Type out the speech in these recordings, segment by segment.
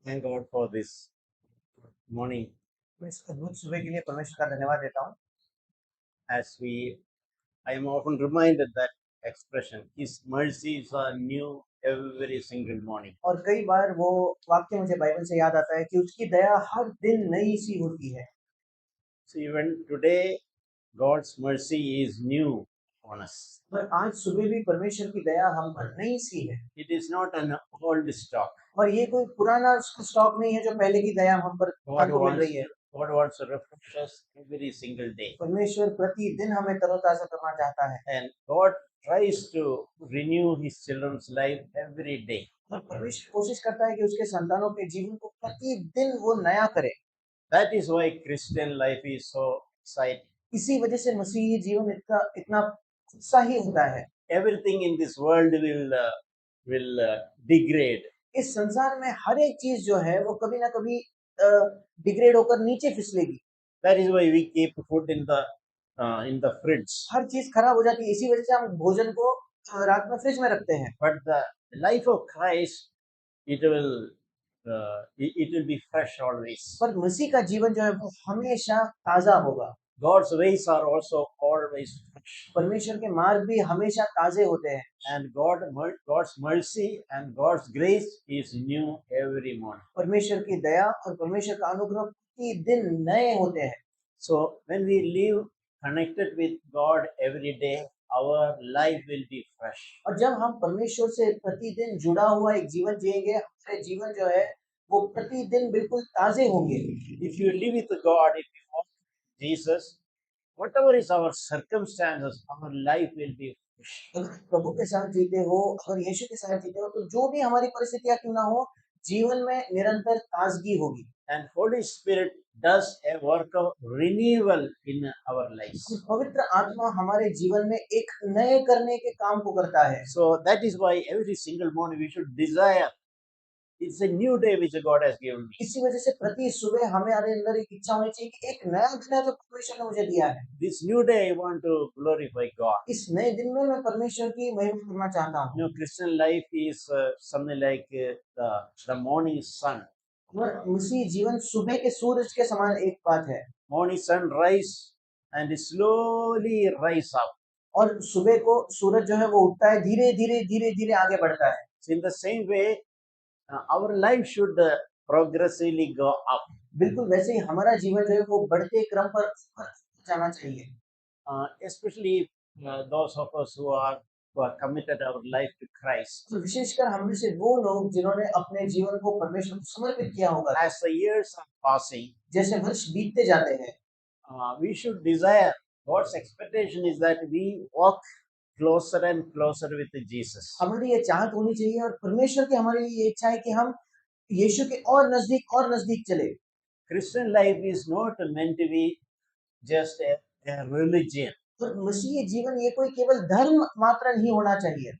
Thank God for this morning. मैं इस अद्भुत सुबह के लिए परमेश्वर का धन्यवाद देता हूँ। I am often reminded that expression, His mercies are new every single morning. और कई बार वो वाक्य मुझे बाइबल से याद आता है कि उसकी दया हर दिन नई सी होती है। So even today, God's mercy is new on us. और आज सुबह भी परमेश्वर की दया हम पर नई सी है। It is not an old stock. और ये कोई पुराना स्टॉक नहीं है जो पहले की दया हम पर God हमको मिल wants रही है। God wants to refresh us every single day, परमेश्वर प्रतिदिन हमें तरोताजा करना चाहता है and God tries to renew His children's life every day. और परमेश्वर कोशिश करता है कि उसके संतानों के जीवन को प्रतिदिन वो नया करे। That is why Christian life is so exciting. इसी वजह से मसीही जीवन इतना इतना उत्साही होता है। Everything in this world will degrade. इस संसार में हर एक चीज जो है वो कभी ना कभी डिग्रेड होकर नीचे फिसलेगी। That is why we keep food in the fridge. हर चीज खराब हो जाती है, इसी वजह से हम भोजन को रात में फ्रिज में रखते हैं। But the life of Christ, it will be fresh always. पर मसीह का जीवन जो है वो हमेशा ताजा होगा। God's ways are also always fresh. परमेश्वर के मार्ग भी हमेशा ताजे होते हैं And God's mercy and God's grace is new every morning. परमेश्वर की दया और परमेश्वर का अनुग्रह प्रतिदिन नए होते हैं। So when we live connected with God every day, our life will be fresh. और जब हम परमेश्वर से प्रतिदिन जुड़ा हुआ एक जीवन जिएंगे, हमारे जीवन जो है वो प्रतिदिन बिल्कुल ताजे होंगे। If you live with God, if you walk with Jesus, whatever is our circumstances, our life will be fresh. अगर प्रभु के साथ जीते हो, अगर यीशु के साथ जीते हो, तो जो भी हमारी परिस्थितियां क्यों ना हो, जीवन में निरंतर ताजगी होगी। And Holy Spirit does a work of renewal in our lives. पवित्र आत्मा हमारे जीवन में एक नए करने के काम को करता है। So that is why every single morning we should desire. It's a new day which God has given me. इसी वजह से प्रति सुबह हमारे अंदर एक इच्छा होनी चाहिए कि एक नया दिन है जो परमेश्वर ने मुझे दिया है। This new day I want to glorify God. इस नए दिन में मैं परमेश्वर की महिमा करना चाहता हूँ। Christian life is something like the morning sun. और मसीह जीवन सुबह के सूरज के समान एक बात है। Morning sun rise and slowly rise up. और सुबह को सूरज जो है वो उठता है, धीरे धीरे धीरे धीरे आगे बढ़ता है। So in the same way, our life should progressively go up. बिल्कुल वैसे ही हमारा जीवन जो है वो बढ़ते क्रम पर जाना चाहिए। Especially those of us who are committed our life to Christ. तो विशेषकर हम में से वो लोग जिन्होंने अपने जीवन को परमेश्वर को समर्पित किया होगा। As the years are passing, जैसे वर्ष बीतते जाते हैं, we should desire. God's expectation is that we walk closer and closer with Jesus. हमारी ये चाहत होनी चाहिए और परमेश्वर की हमारी ये इच्छा है कि हम यीशु के और नजदीक चले। Christian life is not meant to be just a religion. और मसीही जीवन ये कोई केवल धर्म मात्र नहीं होना चाहिए।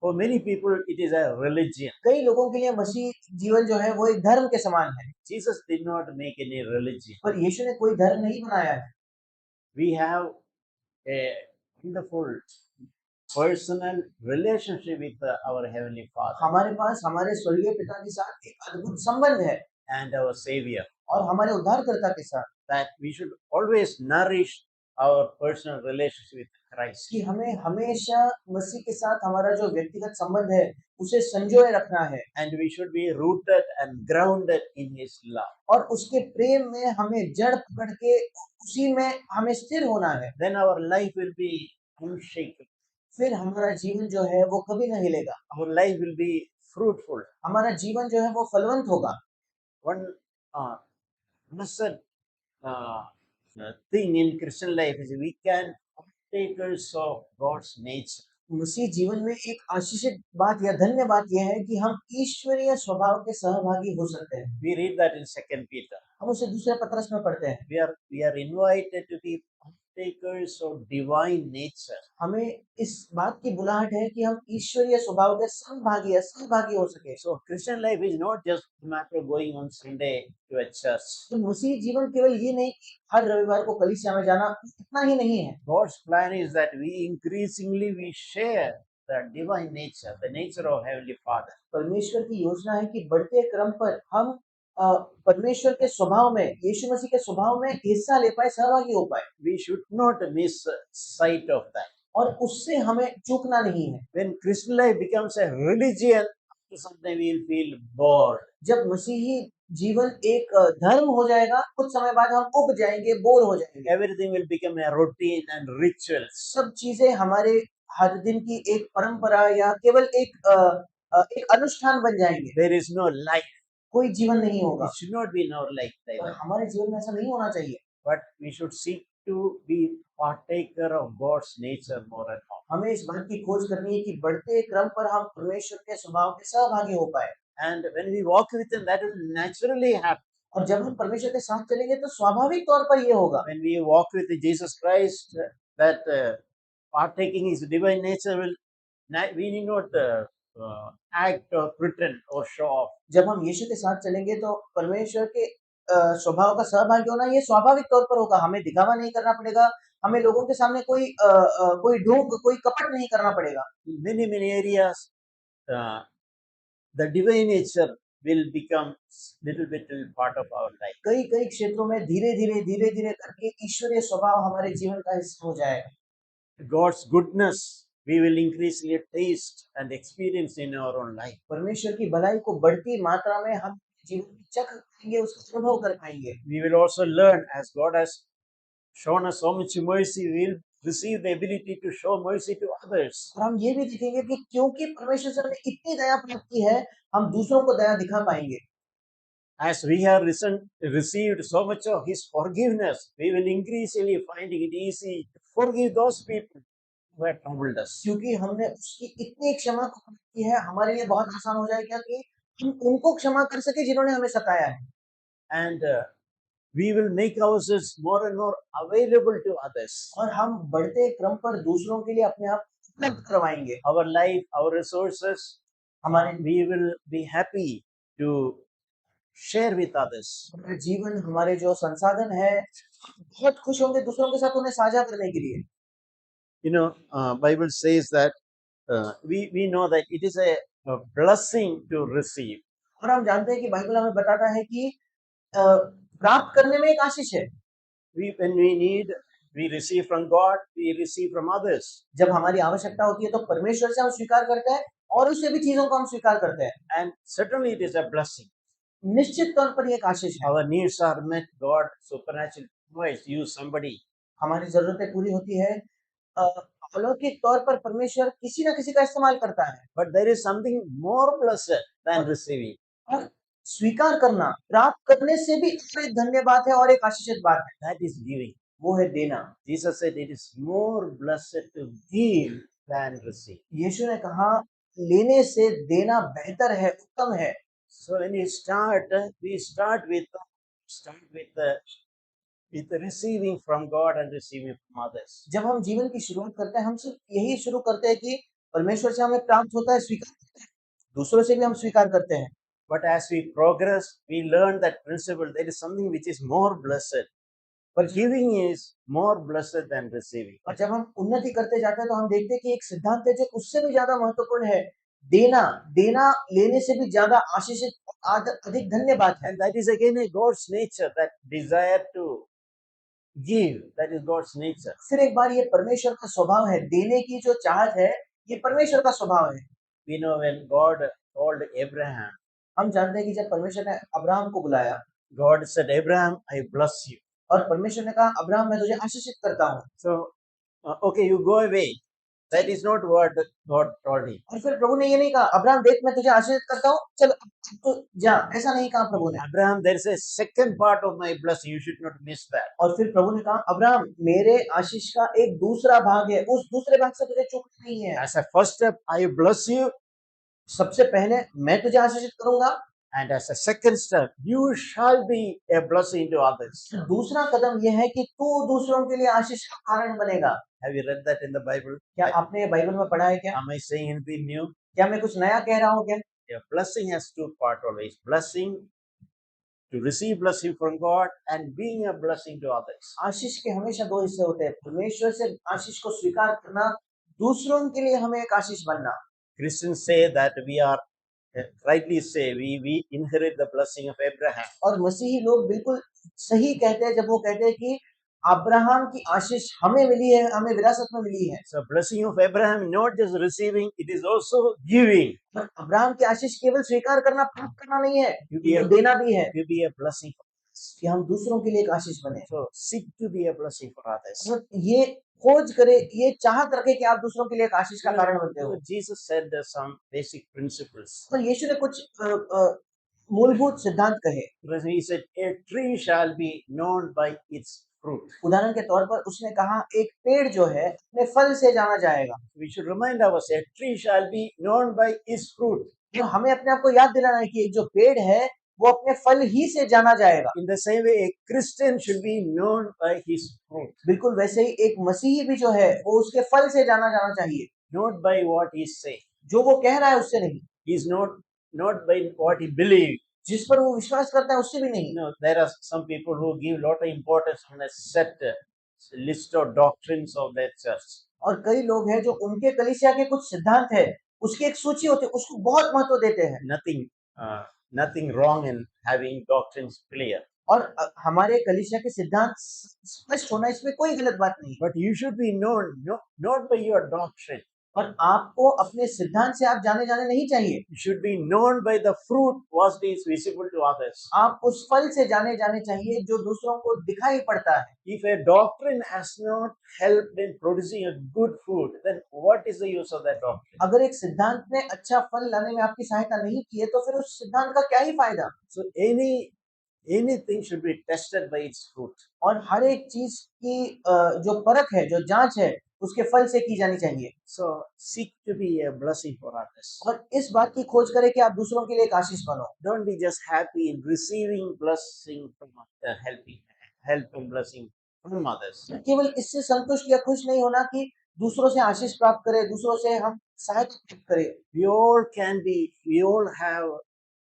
For many people, it is a religion. कई लोगों के लिए मसीह जीवन जो है वो एक धर्म के समान है। Jesus did not make any religion. पर यीशु ने कोई धर्म नहीं बनाया है। We have a wonderful personal relationship with our Heavenly Father हमारे पास हमारे स्वर्गीय पिता के साथ एक अद्भुत संबंध है and our Savior. और हमारे उद्धारकर्ता के साथ। That we should always nourish our personal relationship with Christ. कि हमें हमेशा मसीह के साथ हमारा जो व्यक्तिगत संबंध है उसे संजोए रखना है। And we should be rooted and grounded in His love. और उसके प्रेम में हमें जड़ पकड़ के उसी में हमें स्थिर होना है। Then our life will be unshaken. फिर हमारा जीवन जो है वो कभी नहीं हिलेगा। Our life will be fruitful. हमारा जीवन जो है वो फलवंत होगा। One blessed thing in Christian life is we can partakers of God's nature. मसीह जीवन में एक आशीषित बात या धन्य बात यह है कि हम ईश्वरीय स्वभाव के सहभागी हो सकते हैं। We read that in 2 Peter. हम उसे दूसरे पत्रस में पढ़ते हैं। We are invited to be partakers of divine nature. हमें इस बात की बुलाहट है कि हम ईश्वरीय स्वभाव के सहभागी हो सके। So Christian life is not just a matter of going on Sunday to a church. तो मसीह जीवन केवल ये नहीं कि हर रविवार को कलीसिया में जाना, इतना ही नहीं है। God's plan is that we increasingly share the divine nature, the nature of Heavenly Father. परमेश्वर की योजना है कि बढ़ते क्रम पर हम परमेश्वर के स्वभाव में, यीशु मसीह के स्वभाव में हिस्सा ले पाए, सहभागी हो पाए, We should not miss sight of that. और उससे हमें चूकना नहीं है। When Christian life becomes a religion, after some time we will feel bored. जब मसीही जीवन एक धर्म हो जाएगा, कुछ समय बाद हम उब जाएंगे, बोर हो जाएंगे। Everything will become a routine and rituals. सब चीजें हमारे हर दिन की एक परंपरा या केवल एक अनुष्ठान बन जाएंगे। There is no life. कोई जीवन नहीं होगा। It should not be in our life. और हमारे जीवन में ऐसा नहीं होना चाहिए। But we should seek to be partaker of God's nature more and more. हमें इस बात की खोज करनी है कि बढ़ते क्रम पर हम परमेश्वर के स्वभाव के सहभागी हो पाए। And when we walk with Him, that will naturally happen. और जब हम परमेश्वर के साथ चलेंगे तो स्वाभाविक तौर पर ये होगा। When we walk with Jesus Christ, that partaking His divine nature will, we need not act or pretend or show off. जब हम यीशु के साथ चलेंगे तो परमेश्वर के स्वभाव का सहभागी होना ये स्वाभाविक तौर पर होगा। हमें दिखावा नहीं करना पड़ेगा, हमें लोगों के सामने कोई ढोंग, कोई कपट नहीं करना पड़ेगा। In many areas, the divine nature will become little part of our life. कई क्षेत्रों में धीरे-धीरे करके ईश्वरीय स्वभाव हमारे जीवन का हिस्सा हो जाएगा। God's goodness we will increasingly taste and experience in our own life. परमेश्वर की भलाई को बढ़ती मात्रा में हम जीवन में चख पाएंगे, उसका अनुभव कर पाएंगे। We will also learn, as God has shown us so much mercy, we will receive the ability to show mercy to others. और हम ये भी देखेंगे कि क्योंकि परमेश्वर से हमें इतनी दया प्राप्त की है, हम दूसरों को दया दिखा पाएंगे। As we have received so much of His forgiveness, we will increasingly finding it easy to forgive those people who have troubled us. क्योंकि हमने उसकी इतनी क्षमा को प्राप्त की है, हमारे लिए बहुत आसान हो जाएगा कि हम उनको क्षमा कर सके जिन्होंने हमें सताया है। And we will make ourselves more and more available to others. और हम बढ़ते क्रम पर दूसरों के लिए अपने आप उपलब्ध करवाएंगे। Our life, our resources, हमारे we will be happy to share with others. हमारा जीवन, हमारे जो संसाधन है, बहुत खुश होंगे दूसरों के साथ उन्हें साझा करने के लिए। You know, Bible says that we know that it is a blessing to receive. और हम जानते हैं कि बाइबल हमें बताता है कि प्राप्त करने में एक आशीष है। When we need, we receive from God, we receive from others. जब हमारी आवश्यकता होती है तो परमेश्वर से हम स्वीकार करते हैं और उससे भी चीजों को हम स्वीकार करते हैं। And certainly it is a blessing. निश्चित तौर पर ये एक आशीष है। Our needs are met. God supernaturally provides you somebody. हमारी जरूरतें पूरी होती है। अलौकिक तौर पर परमेश्वर किसी न किसी का इस्तेमाल करता है। But there is something more blessed than receiving. और स्वीकार करना, प्राप्त करने से भी एक धन्यवाद है और एक आशीषित बात है। That is giving. वो है देना। Jesus said it is more blessed to give than receive. यीशु ने कहा लेने से देना बेहतर है, उत्तम है। So when we start with receiving from God and receiving from others. जब हम जीवन की शुरुआत करते हैं, हम सिर्फ यही शुरू करते हैं कि परमेश्वर से हमें प्राप्त होता है, स्वीकार करते हैं, दूसरों से भी हम स्वीकार करते हैं। But as we progress, we learn that principle. There is something which is more blessed. But giving is more blessed than receiving. और जब हम उन्नति करते जाते हैं तो हम देखते हैं कि एक सिद्धांत है जो उससे भी ज्यादा महत्वपूर्ण है। देना लेने से भी ज्यादा आशीषित, अधिक धन्यवाद है। And that is again a God's nature, that desire to give. That is God's nature. फिर एक बार ये परमेश्वर का स्वभाव है, देने की जो चाहत है, ये परमेश्वर का स्वभाव है। We know when God called Abraham, हम जानते हैं कि जब परमेश्वर ने अब्राहम को बुलाया, God said, Abraham, I bless you. और परमेश्वर ने कहा अब्राहम मैं तुझे आशीषित करता हूँ। So, okay, you go away. That is not what God told him. और फिर प्रभु ने ये नहीं कहा अब्राहम देख मैं तुझे आशीषित करता हूँ, चल तो जा, ऐसा नहीं कहा प्रभु ने। Abraham, there is a second part of my blessing. You should not miss that. और फिर प्रभु ने कहा अब्राहम मेरे आशीष का एक दूसरा भाग है, उस दूसरे भाग से तुझे चूकना नहीं है। As a first step, I bless you. सबसे पहले मैं तुझे आशीषित करूंगा, And as a second step, you shall be a blessing to others. दूसरा कदम यह है कि तू दूसरों के लिए आशीष का कारण बनेगा। Have you read that in the Bible? क्या आपने ये बाइबल में पढ़ा है क्या? Am I saying anything new? क्या मैं कुछ नया कह रहा हूँ क्या? Yeah, blessing has two parts always. Blessing, to receive blessing from God, and being a blessing to others. आशीष के हमेशा दो हिस्से होते हैं, परमेश्वर से आशीष को स्वीकार करना, दूसरों के लिए हमें एक आशीष बनना। Christians say that we are rightly say, we inherit the blessing of Abraham. और मसीही लोग बिल्कुल सही कहते हैं जब वो कहते हैं कि अब्राहम की आशीष हमें मिली है, हमें विरासत में मिली है। So blessing of Abraham, not just receiving, it is also giving. पर अब्राहम की आशीष केवल स्वीकार करना, प्राप्त करना नहीं है, ये वो देना भी है To be a blessing. कि हम दूसरों के लिए एक आशीष बने। So seek to be a blessing for others. मतलब ये खोज करे, ये चाहत रखे कि आप दूसरों के लिए एक आशीष का कारण बनते हो। Jesus said there's some basic principles. और यीशु ने कुछ मूलभूत सिद्धांत कहे। He said, a tree shall be known by its fruit. उदाहरण के तौर पर उसने कहा एक पेड़ जो है अपने फल से जाना जाएगा। We should remind ourselves, a tree shall be known by its fruit. तो हमें अपने आप को याद दिलाना है कि एक जो पेड़ है वो अपने फल ही से जाना जाएगा। In the same way, a Christian should be known by his fruit. बिल्कुल वैसे ही एक मसीही भी जो है वो उसके फल से जाना जाना चाहिए। Not by what he say. जो वो कह रहा है उससे नहीं, He is not by what he believes. जिस पर वो विश्वास करता है उससे भी नहीं। No, there are some people who give lot of importance on a set list of doctrines of their church. और कई लोग हैं जो उनके कलीसिया के कुछ सिद्धांत है उसकी एक सूची होती है, उसको बहुत महत्व देते हैं। Nothing wrong in having doctrines clear. और हमारे कलीसिया के सिद्धांत स्पष्ट होना इसमें कोई गलत बात नहीं। But you should be known not by your doctrine. और आपको अपने सिद्धांत से आप जाने जाने नहीं चाहिए। You should be known by the fruit what is visible to others. आप उस फल से जाने जाने चाहिए जो दूसरों को दिखाई पड़ता है। If a doctrine has not helped in producing a good fruit, then what is the use of that doctrine? अगर एक सिद्धांत ने अच्छा फल लाने में आपकी सहायता नहीं की है तो फिर उस सिद्धांत का क्या ही फायदा। So anything should be tested by its fruit. और हर एक चीज की जो परख है, जो जांच है, उसके फल से की जानी चाहिए। So seek to be a blessing for others. और इस बात की खोज करें कि आप दूसरों के लिए एक आशीष बनो। Don't be just happy in receiving blessing from help and blessing from others. केवल इससे संतुष्ट या खुश नहीं होना कि दूसरों से आशीष प्राप्त करें, दूसरों से हम सहायता प्राप्त करें। We all have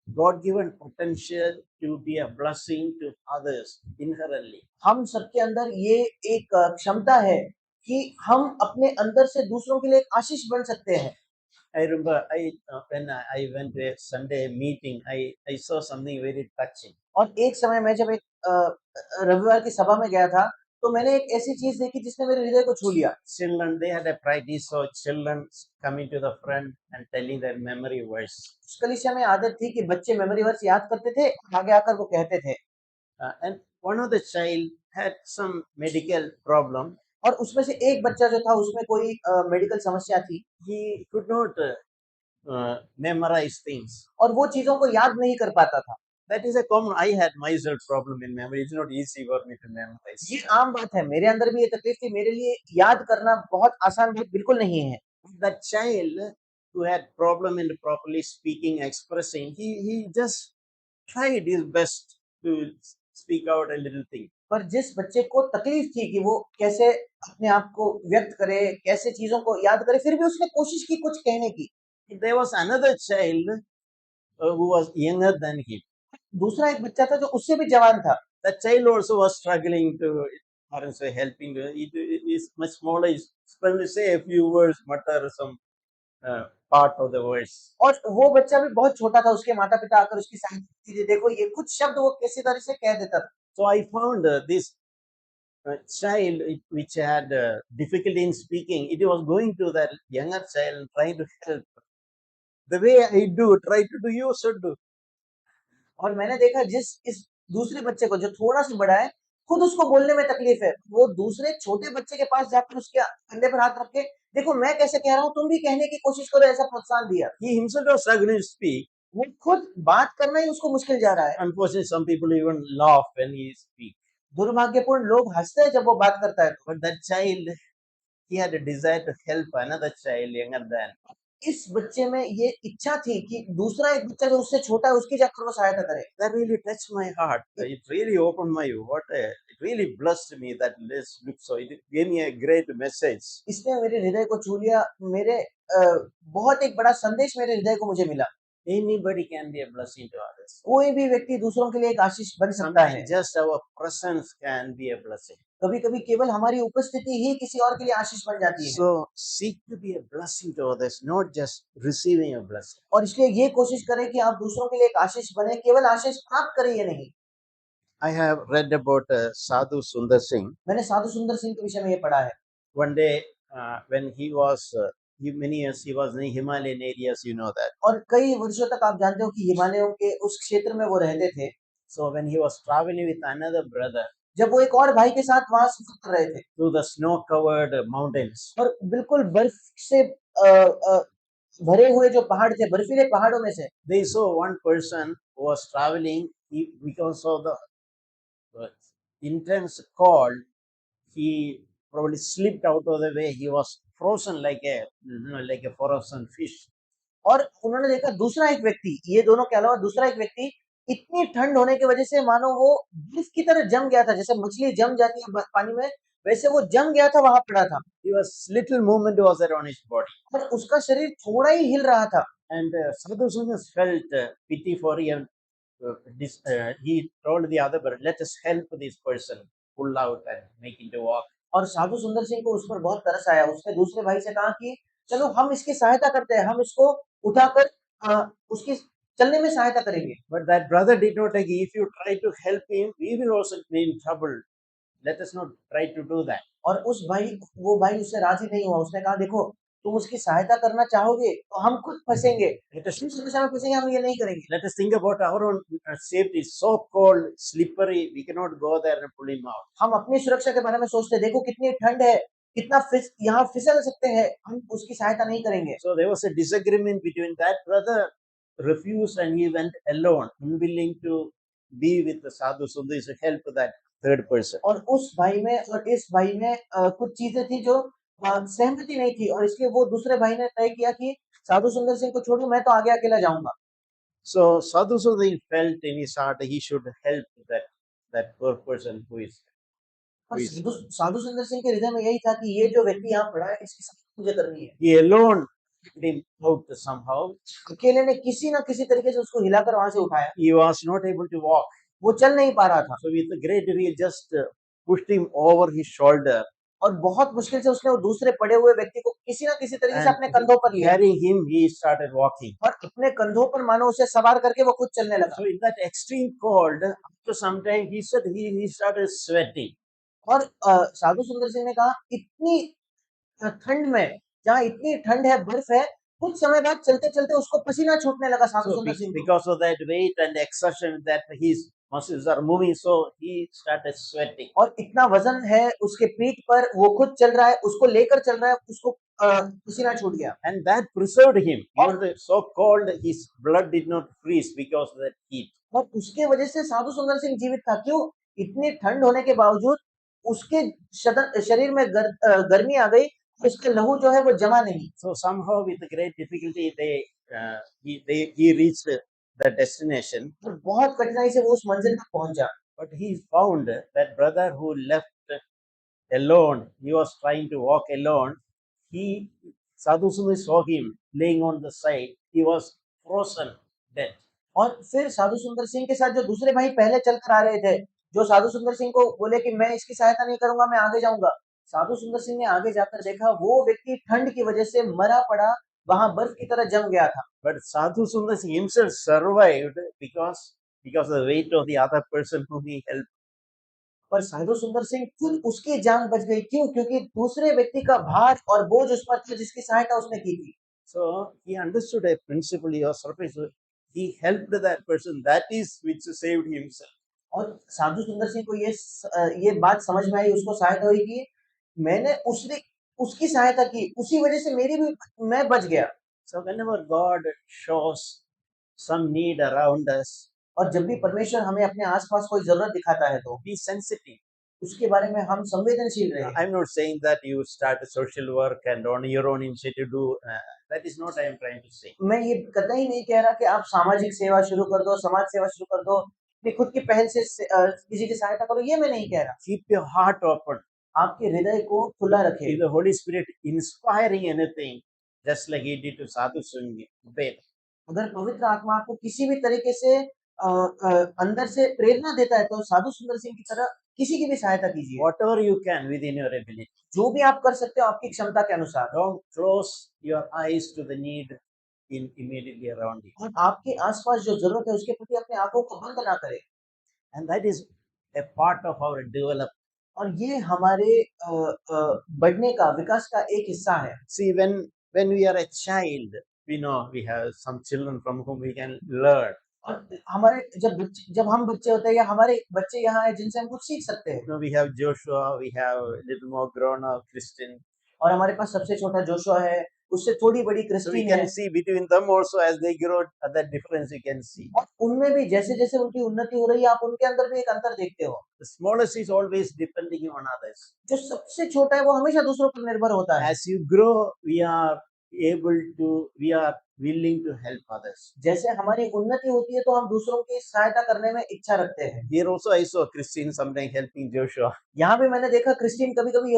God-given potential to be a blessing to others inherently. हम सबके अंदर ये एक क्षमता है कि हम अपने अंदर से दूसरों के लिए एक आशीष बन सकते हैं। I remember when I went to a Sunday meeting, I saw something very touching. और एक समय मैं जब एक रविवार की सभा में गया था तो मैंने एक ऐसी चीज देखी जिसने मेरे हृदय को छू लिया। Children, they had a practice of children coming to the front and telling their memory verse. उस कलीसिया में आदत थी कि बच्चे मेमोरी वर्स याद करते थे, आगे आकर वो कहते थे। And one of the child had some medical problem. और उसमें से एक बच्चा जो था उसमें कोई मेडिकल समस्या थी। He could not memorize things. और वो चीजों को याद नहीं कर पाता था। That is a common. I had myself problem in memory. It's not easy for me to memorize. ये आम बात है, मेरे अंदर भी ये तकलीफ थी। मेरे लिए याद करना बहुत आसान बात बिल्कुल नहीं है। That child who had problem in properly speaking, expressing, he just tried his best to speak out a little thing. पर जिस बच्चे को तकलीफ थी कि वो कैसे अपने आप को व्यक्त करे, कैसे चीजों को याद करे, फिर भी उसने कोशिश की कुछ कहने की। There was another child who was younger than him. दूसरा एक बच्चा था जो उससे भी जवान था। That child also was struggling to, or say, helping. It is much smaller. He's trying to say a few words, mutter some part of the words. और वो बच्चा भी बहुत छोटा था। उसके माता पिता आकर उसकी सहायता कीजिए, देखो ये कुछ शब्द वो कैसी तरह से कह देता था। So I found this child which had difficulty in speaking. It was going to that younger child and trying to help. The way I do, try to do, you should do. और मैंने देखा जिस इस दूसरे बच्चे को जो थोड़ा सा बड़ा है, खुद उसको बोलने में तकलीफ है, वो दूसरे छोटे बच्चे के पास जाकर उसके कंधे पर हाथ रख के देखो मैं कैसे कह रहा हूँ, तुम भी कहने की कोशिश करो, ऐसा प्रोत्साहन दिया। He himself was struggling to speak. वो खुद बात करना ही उसको मुश्किल जा रहा है। Unfortunately, some people even laugh when he speaks. दुर्भाग्यपूर्ण लोग हंसते हैं जब वो बात करता है। But that child, he had a desire to help another child younger than. इस बच्चे में ये इच्छा थी कि दूसरा एक बच्चा जो उससे छोटा है उसकी जाकर वो सहायता करे। That really touched my heart. It really opened my it really blessed me that this look so. It gave me a great message. इसने मेरे हृदय को छू लिया। मेरे बहुत एक बड़ा संदेश मेरे हृदय को मुझे मिला। Anybody can be a blessing to others. कोई भी व्यक्ति दूसरों के लिए एक आशीष बन सकता है। Just our presence can be a blessing. कभी-कभी केवल हमारी उपस्थिति ही किसी और के लिए आशीष बन जाती है। So seek to be a blessing to others, not just receiving a blessing. और इसलिए ये कोशिश करें कि आप दूसरों के लिए एक आशीष बने, केवल आशीष प्राप्त करें ये नहीं। I have read about Sadhu Sundar Singh. मैंने साधु सुंदर सिंह के विषय में ये पढ़ा है। One day, when many years he was in Himalayan areas, you know that. और कई वर्षों तक आप जानते हो कि हिमालयों के उस क्षेत्र में वो रहते थे। So when he was traveling with another brother जब वो एक और भाई के साथ वहाँ सफ़र कर रहे थे through the snow-covered mountains, और बिल्कुल बर्फ से भरे हुए जो पहाड़ थे, बर्फीले पहाड़ों में से they saw one person who was traveling. Because of the intense cold, he probably slipped out of the way. He was frozen like a frozen fish. और उन्होंने देखा दूसरा एक व्यक्ति, ये दोनों के अलावा दूसरा एक व्यक्ति इतनी ठंड होने की वजह से मानो वो बर्फ की तरह जम गया था, जैसे मछली जम जाती है पानी में, वैसे वो जम गया था, वहां पड़ा था। Little movement was there on his body. और उसका शरीर थोड़ा ही हिल रहा था। And Sadhu Sundar felt pity for him. He told the other brother, let us help this person pull out and make him to walk. और साधु सुंदर सिंह को उस पर बहुत तरस आया। उसने दूसरे भाई से कहा कि चलो हम इसकी सहायता करते हैं, हम इसको उठाकर उसकी चलने में सहायता करेंगे। But that brother did not agree. If you try to help him, we will also be in trouble. Let us not try to do that. और वो भाई उससे राजी नहीं हुआ। उसने कहा देखो तुम उसकी सहायता करना चाहोगे तो हम खुद फंसेंगे, इस समस्या में फंसेंगे, हम ये नहीं करेंगे। Let us think about our own safety. It's so cold, slippery. We cannot go there and pull him out. हम अपनी सुरक्षा के बारे में सोचते, देखो कितनी ठंड है, कितना यहाँ फिसल सकते हैं, हम उसकी सहायता नहीं करेंगे। So there was a disagreement between that brother refused and he went alone, unwilling to be with the Sadhu Sundar to help that third person. और उस भाई में और इस भाई में कुछ चीजें थी जो सहमति नहीं थी, और इसलिए वो दूसरे भाई ने तय किया कि साधु सुंदर सिंह को छोड़ो, मैं तो आगे अकेला जाऊंगा। So Sadhu Sundar felt in his heart he should help that poor person who is. और साधु सुंदर सिंह के हृदय में यही था कि ये जो व्यक्ति यहाँ पड़ा है इसकी सहायता मुझे करनी है। He alone picked him out somehow. अकेले ने किसी ना किसी तरीके से उसको हिलाकर वहां से उठाया। He was not able to walk. वो चल नहीं पा रहा था। So with a great will just pushed him over his shoulder. और बहुत मुश्किल से उसने वो दूसरे पड़े हुए व्यक्ति को किसी ना किसी तरीके से अपने कंधों पर लिया। Carrying him, he started walking. और अपने कंधों पर मानो उसे सवार करके वो खुद चलने लगा। So in that extreme cold, after some time, he said he started sweating. और साधु सुंदर सिंह ने कहा इतनी ठंड में, जहाँ इतनी ठंड है, बर्फ है, कुछ समय बाद चलते-चलते उसको पसीना छूटने लगा साधु So सुंदर सिंह को। because of that weight and exertion that his muscles are moving, so he started sweating. और इतना वजन है उसके पीठ पर, वो खुद चल रहा है, उसको लेकर चल रहा है, उसको पसीना छूट गया। And that preserved him. Even though so cold, his blood did not freeze because of that heat. और उसके वजह से साधु सुंदर सिंह जीवित था। क्यों? इतनी ठंड होने के बावजूद उसके शरीर में गर्मी आ गई, उसका लहू जो है वो जमा नहीं। So somehow with great difficulty he reached the destination. और बहुत कठिनाई से वो उस मंजिल तक पहुंचा। But he found that brother who left alone. He was trying to walk alone. Sadhu Sundar saw him laying on the side. He was frozen dead. और फिर साधु सुंदर सिंह के साथ जो दूसरे भाई पहले चल कर आ रहे थे, जो साधु सुंदर सिंह को बोले कि मैं इसकी सहायता नहीं करूंगा, मैं आगे जाऊंगा। साधु सुंदर सिंह ने आगे जाकर देखा वो व्यक्ति ठंड की वजह से मरा पड़ा, वहां बर्फ की तरह जम गया था। But Sadhu Sundar Singh himself survived because of the weight of the other person whom he helped. पर साधु सुंदर सिंह खुद उसकी जान बच गई। क्यों? क्योंकि दूसरे व्यक्ति का भार और बोझ उस पर था जिसकी सहायता उसने की थी। So he understood a principle. He was surprised. He helped that person. That is which saved himself. और साधु सुंदर सिंह को ये बात समझ में आई, उसको सहायता हुई कि मैंने उसकी सहायता की, उसी वजह से मैं बच गया। So whenever God shows some need around us, और जब भी परमेश्वर हमें अपने आसपास कोई जरूरत दिखाता है तो be sensitive. उसके बारे में हम संवेदनशील रहे। I'm not saying that you start a social work and on your own initiative do. That is not I am trying to say. मैं ये कतई नहीं कह रहा कि आप सामाजिक सेवा शुरू कर दो, समाज सेवा शुरू कर दो, अपनी खुद की पहल से किसी की सहायता करो, ये मैं नहीं कह रहा। Keep your heart open. आपके हृदय को खुला रखें। If the Holy Spirit inspiring anything, just like He did to Sadhu Singh, obey. अगर पवित्र आत्मा आपको किसी भी तरीके से अंदर से प्रेरणा देता है तो साधु सुंदर सिंह की तरह किसी की भी सहायता कीजिए, whatever you can within your ability. जो भी आप कर सकते हो आपकी क्षमता के अनुसार, Don't close your eyes to the need in immediately around you. और आपके आसपास जो जरूरत है उसके प्रति अपनी आंखों को बंद ना करें। And that is a part of our development. और ये हमारे बढ़ने का, विकास का एक हिस्सा है। See, when we are a child, we know we have some children from whom we can learn. और हमारे जब हम बच्चे होते हैं या हमारे बच्चे यहाँ हैं जिनसे हम कुछ सीख सकते हैं। You know, we have Joshua, we have little more grown up Christian. और हमारे पास सबसे छोटा जोशुआ है, उससे थोड़ी बड़ी So we क्रिस्टीन can है। see between them also as they grow, that difference you can see. और उनमें भी जैसे जैसे उनकी उन्नति हो रही है, आप उनके अंदर भी एक अंतर देखते हो। The smallest is always depending on others. जो सबसे छोटा है वो हमेशा दूसरों पर निर्भर होता है। As you grow, we are willing to help others. जैसे हमारी उन्नति होती है तो हम दूसरों की सहायता करने में इच्छा रखते हैं। Here also I saw Christine sometimes helping Joshua, यहाँ भी मैंने देखा क्रिस्टीन कभी-कभी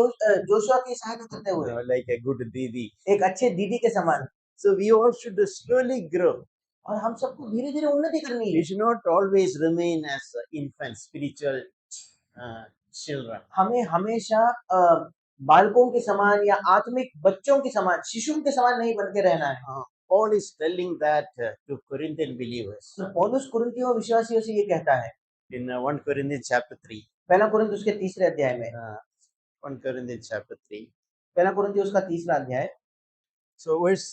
जोशुआ की सहायता करते हुए, like a good Didi. एक अच्छे दीदी के समान। So we all should slowly grow. और हम सबको धीरे-धीरे उन्नति करनी We है। should not always remain as infants, spiritual children. हमें हमेशा बालकों के समान या आत्मिक बच्चों के समान, शिशुओं के समान नहीं बन के रहना है। Paul is telling that to Corinthian believers तो पौलुस कुरिन्थियों विश्वासियों से ये कहता है in 1 Corinthians chapter 3. पहला कुरिन्थ उसके तीसरे अध्याय में, 1 Corinthians chapter 3. पहला कुरिन्थियों उसका तीसरा अध्याय, So verse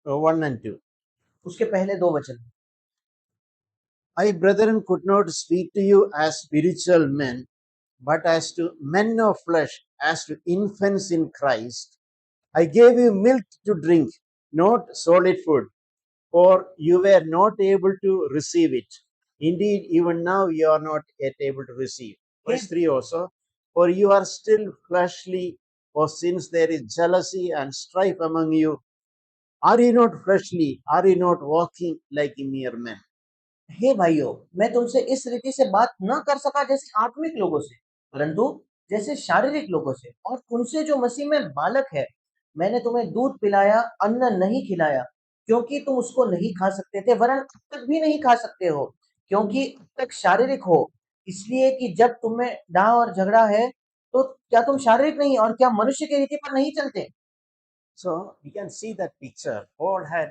1 and 2. उसके पहले 2 वचन। I, brethren, could not speak to you as spiritual men, but as to men of flesh, as to infants in Christ. I gave you milk to drink, not solid food, for you were not able to receive it. Indeed, even now you are not yet able to receive. Verse 3 also, for you are still fleshly, for since there is jealousy and strife among you, are you not fleshly? Are you not walking like mere men? हे भाइयों, मैं तुमसे इस रीति से बात न कर सका जैसे आत्मिक लोगों से, परंतु जैसे शारीरिक लोगों से, और उनसे जो मसीह में बालक है। मैंने तुम्हें दूध पिलाया, अन्न नहीं खिलाया, क्योंकि तुम उसको नहीं खा सकते थे, वरन अब तक भी नहीं खा सकते हो, क्योंकि अब तक शारीरिक हो। इसलिए कि जब तुम्हें डाह और झगड़ा है, तो क्या तुम शारीरिक नहीं और क्या मनुष्य की रीति पर नहीं चलते? So we can see that picture. Paul had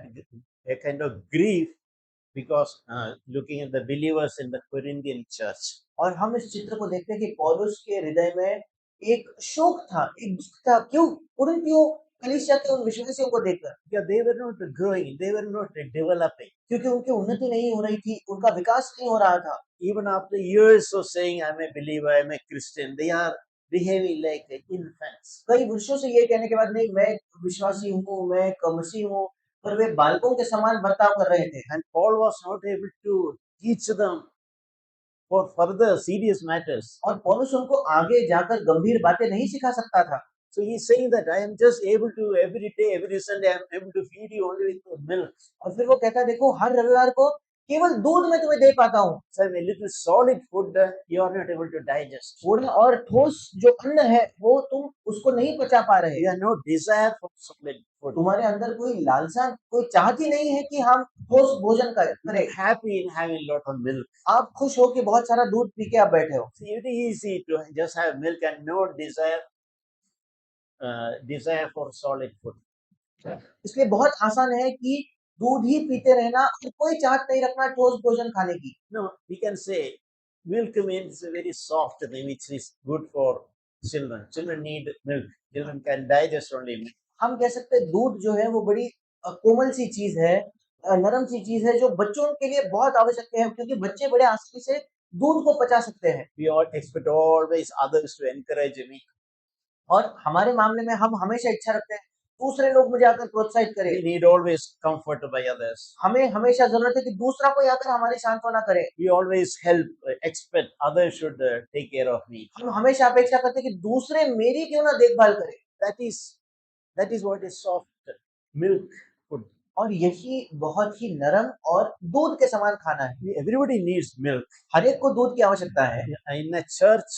a kind of grief because looking at the believers in the Corinthian church. और हम इस चित्र को देखते हैं कि पौलुस के हृदय में एक शोक था, एक दुख था। क्यों? कुरिन्थियों कलीसिया के उन विश्वासियों को देखकर, Because they were not growing, they were not developing. क्योंकि उनकी उन्नति नहीं हो रही थी, उनका विकास नहीं हो रहा था। Even after years of saying, I'm a believer, I'm a Christian, they are behaving like infants. कई वर्षों से ये कहने के बाद, नहीं मैं विश्वासी हूँ, मैं एक मसीह हूँ, पर वे बालकों के समान बर्ताव कर रहे थे। And Paul was not able to teach them for further serious matters. और पौलुस उनको आगे जाकर गंभीर बातें नहीं सिखा सकता था। So he's saying that I am just able to every day, every Sunday, I am able to feed you only with milk. और फिर वो कहता है, देखो हर रविवार को केवल दूध मैं तुम्हें दे पाता हूँ। So a little solid food you are not able to digest. थोड़ा और ठोस जो अन्न है वो तुम उसको नहीं पचा पा रहे। You have no desire for solid food. तुम्हारे अंदर कोई लालसा, कोई चाहत ही नहीं है कि हम ठोस भोजन करें। Happy in having lot of milk. आप खुश हो कि बहुत सारा दूध पी के आप बैठे हो। So it is easy to just have milk and no desire for solid food. इसलिए बहुत आसान है कि दूध ही पीते रहना और कोई चाहत नहीं रखना ठोस भोजन खाने की। No, we can say milk means a very soft thing which is good for children. Children need milk. Children can digest only milk. हम कह सकते हैं दूध जो है वो बड़ी कोमल सी चीज है, नरम सी चीज है, जो बच्चों के लिए बहुत आवश्यक है, क्योंकि बच्चे बड़े आसानी से दूध को पचा सकते हैं। We all expect always others to encourage me. और हमारे मामले में हम हमेशा इच्छा रखते हैं दूसरे लोग मुझे आकर प्रोत्साहित करें। We need always comfort by others. हमें हमेशा जरूरत है कि दूसरा कोई आकर हमारी सांत्वना करे। We always expect others should take care of me. हम हमेशा अपेक्षा करते हैं कि दूसरे मेरी क्यों ना देखभाल करें। That is what is soft milk food. और यही बहुत ही नरम और दूध के समान खाना है। Everybody needs milk. हर एक को दूध की आवश्यकता है। In a church,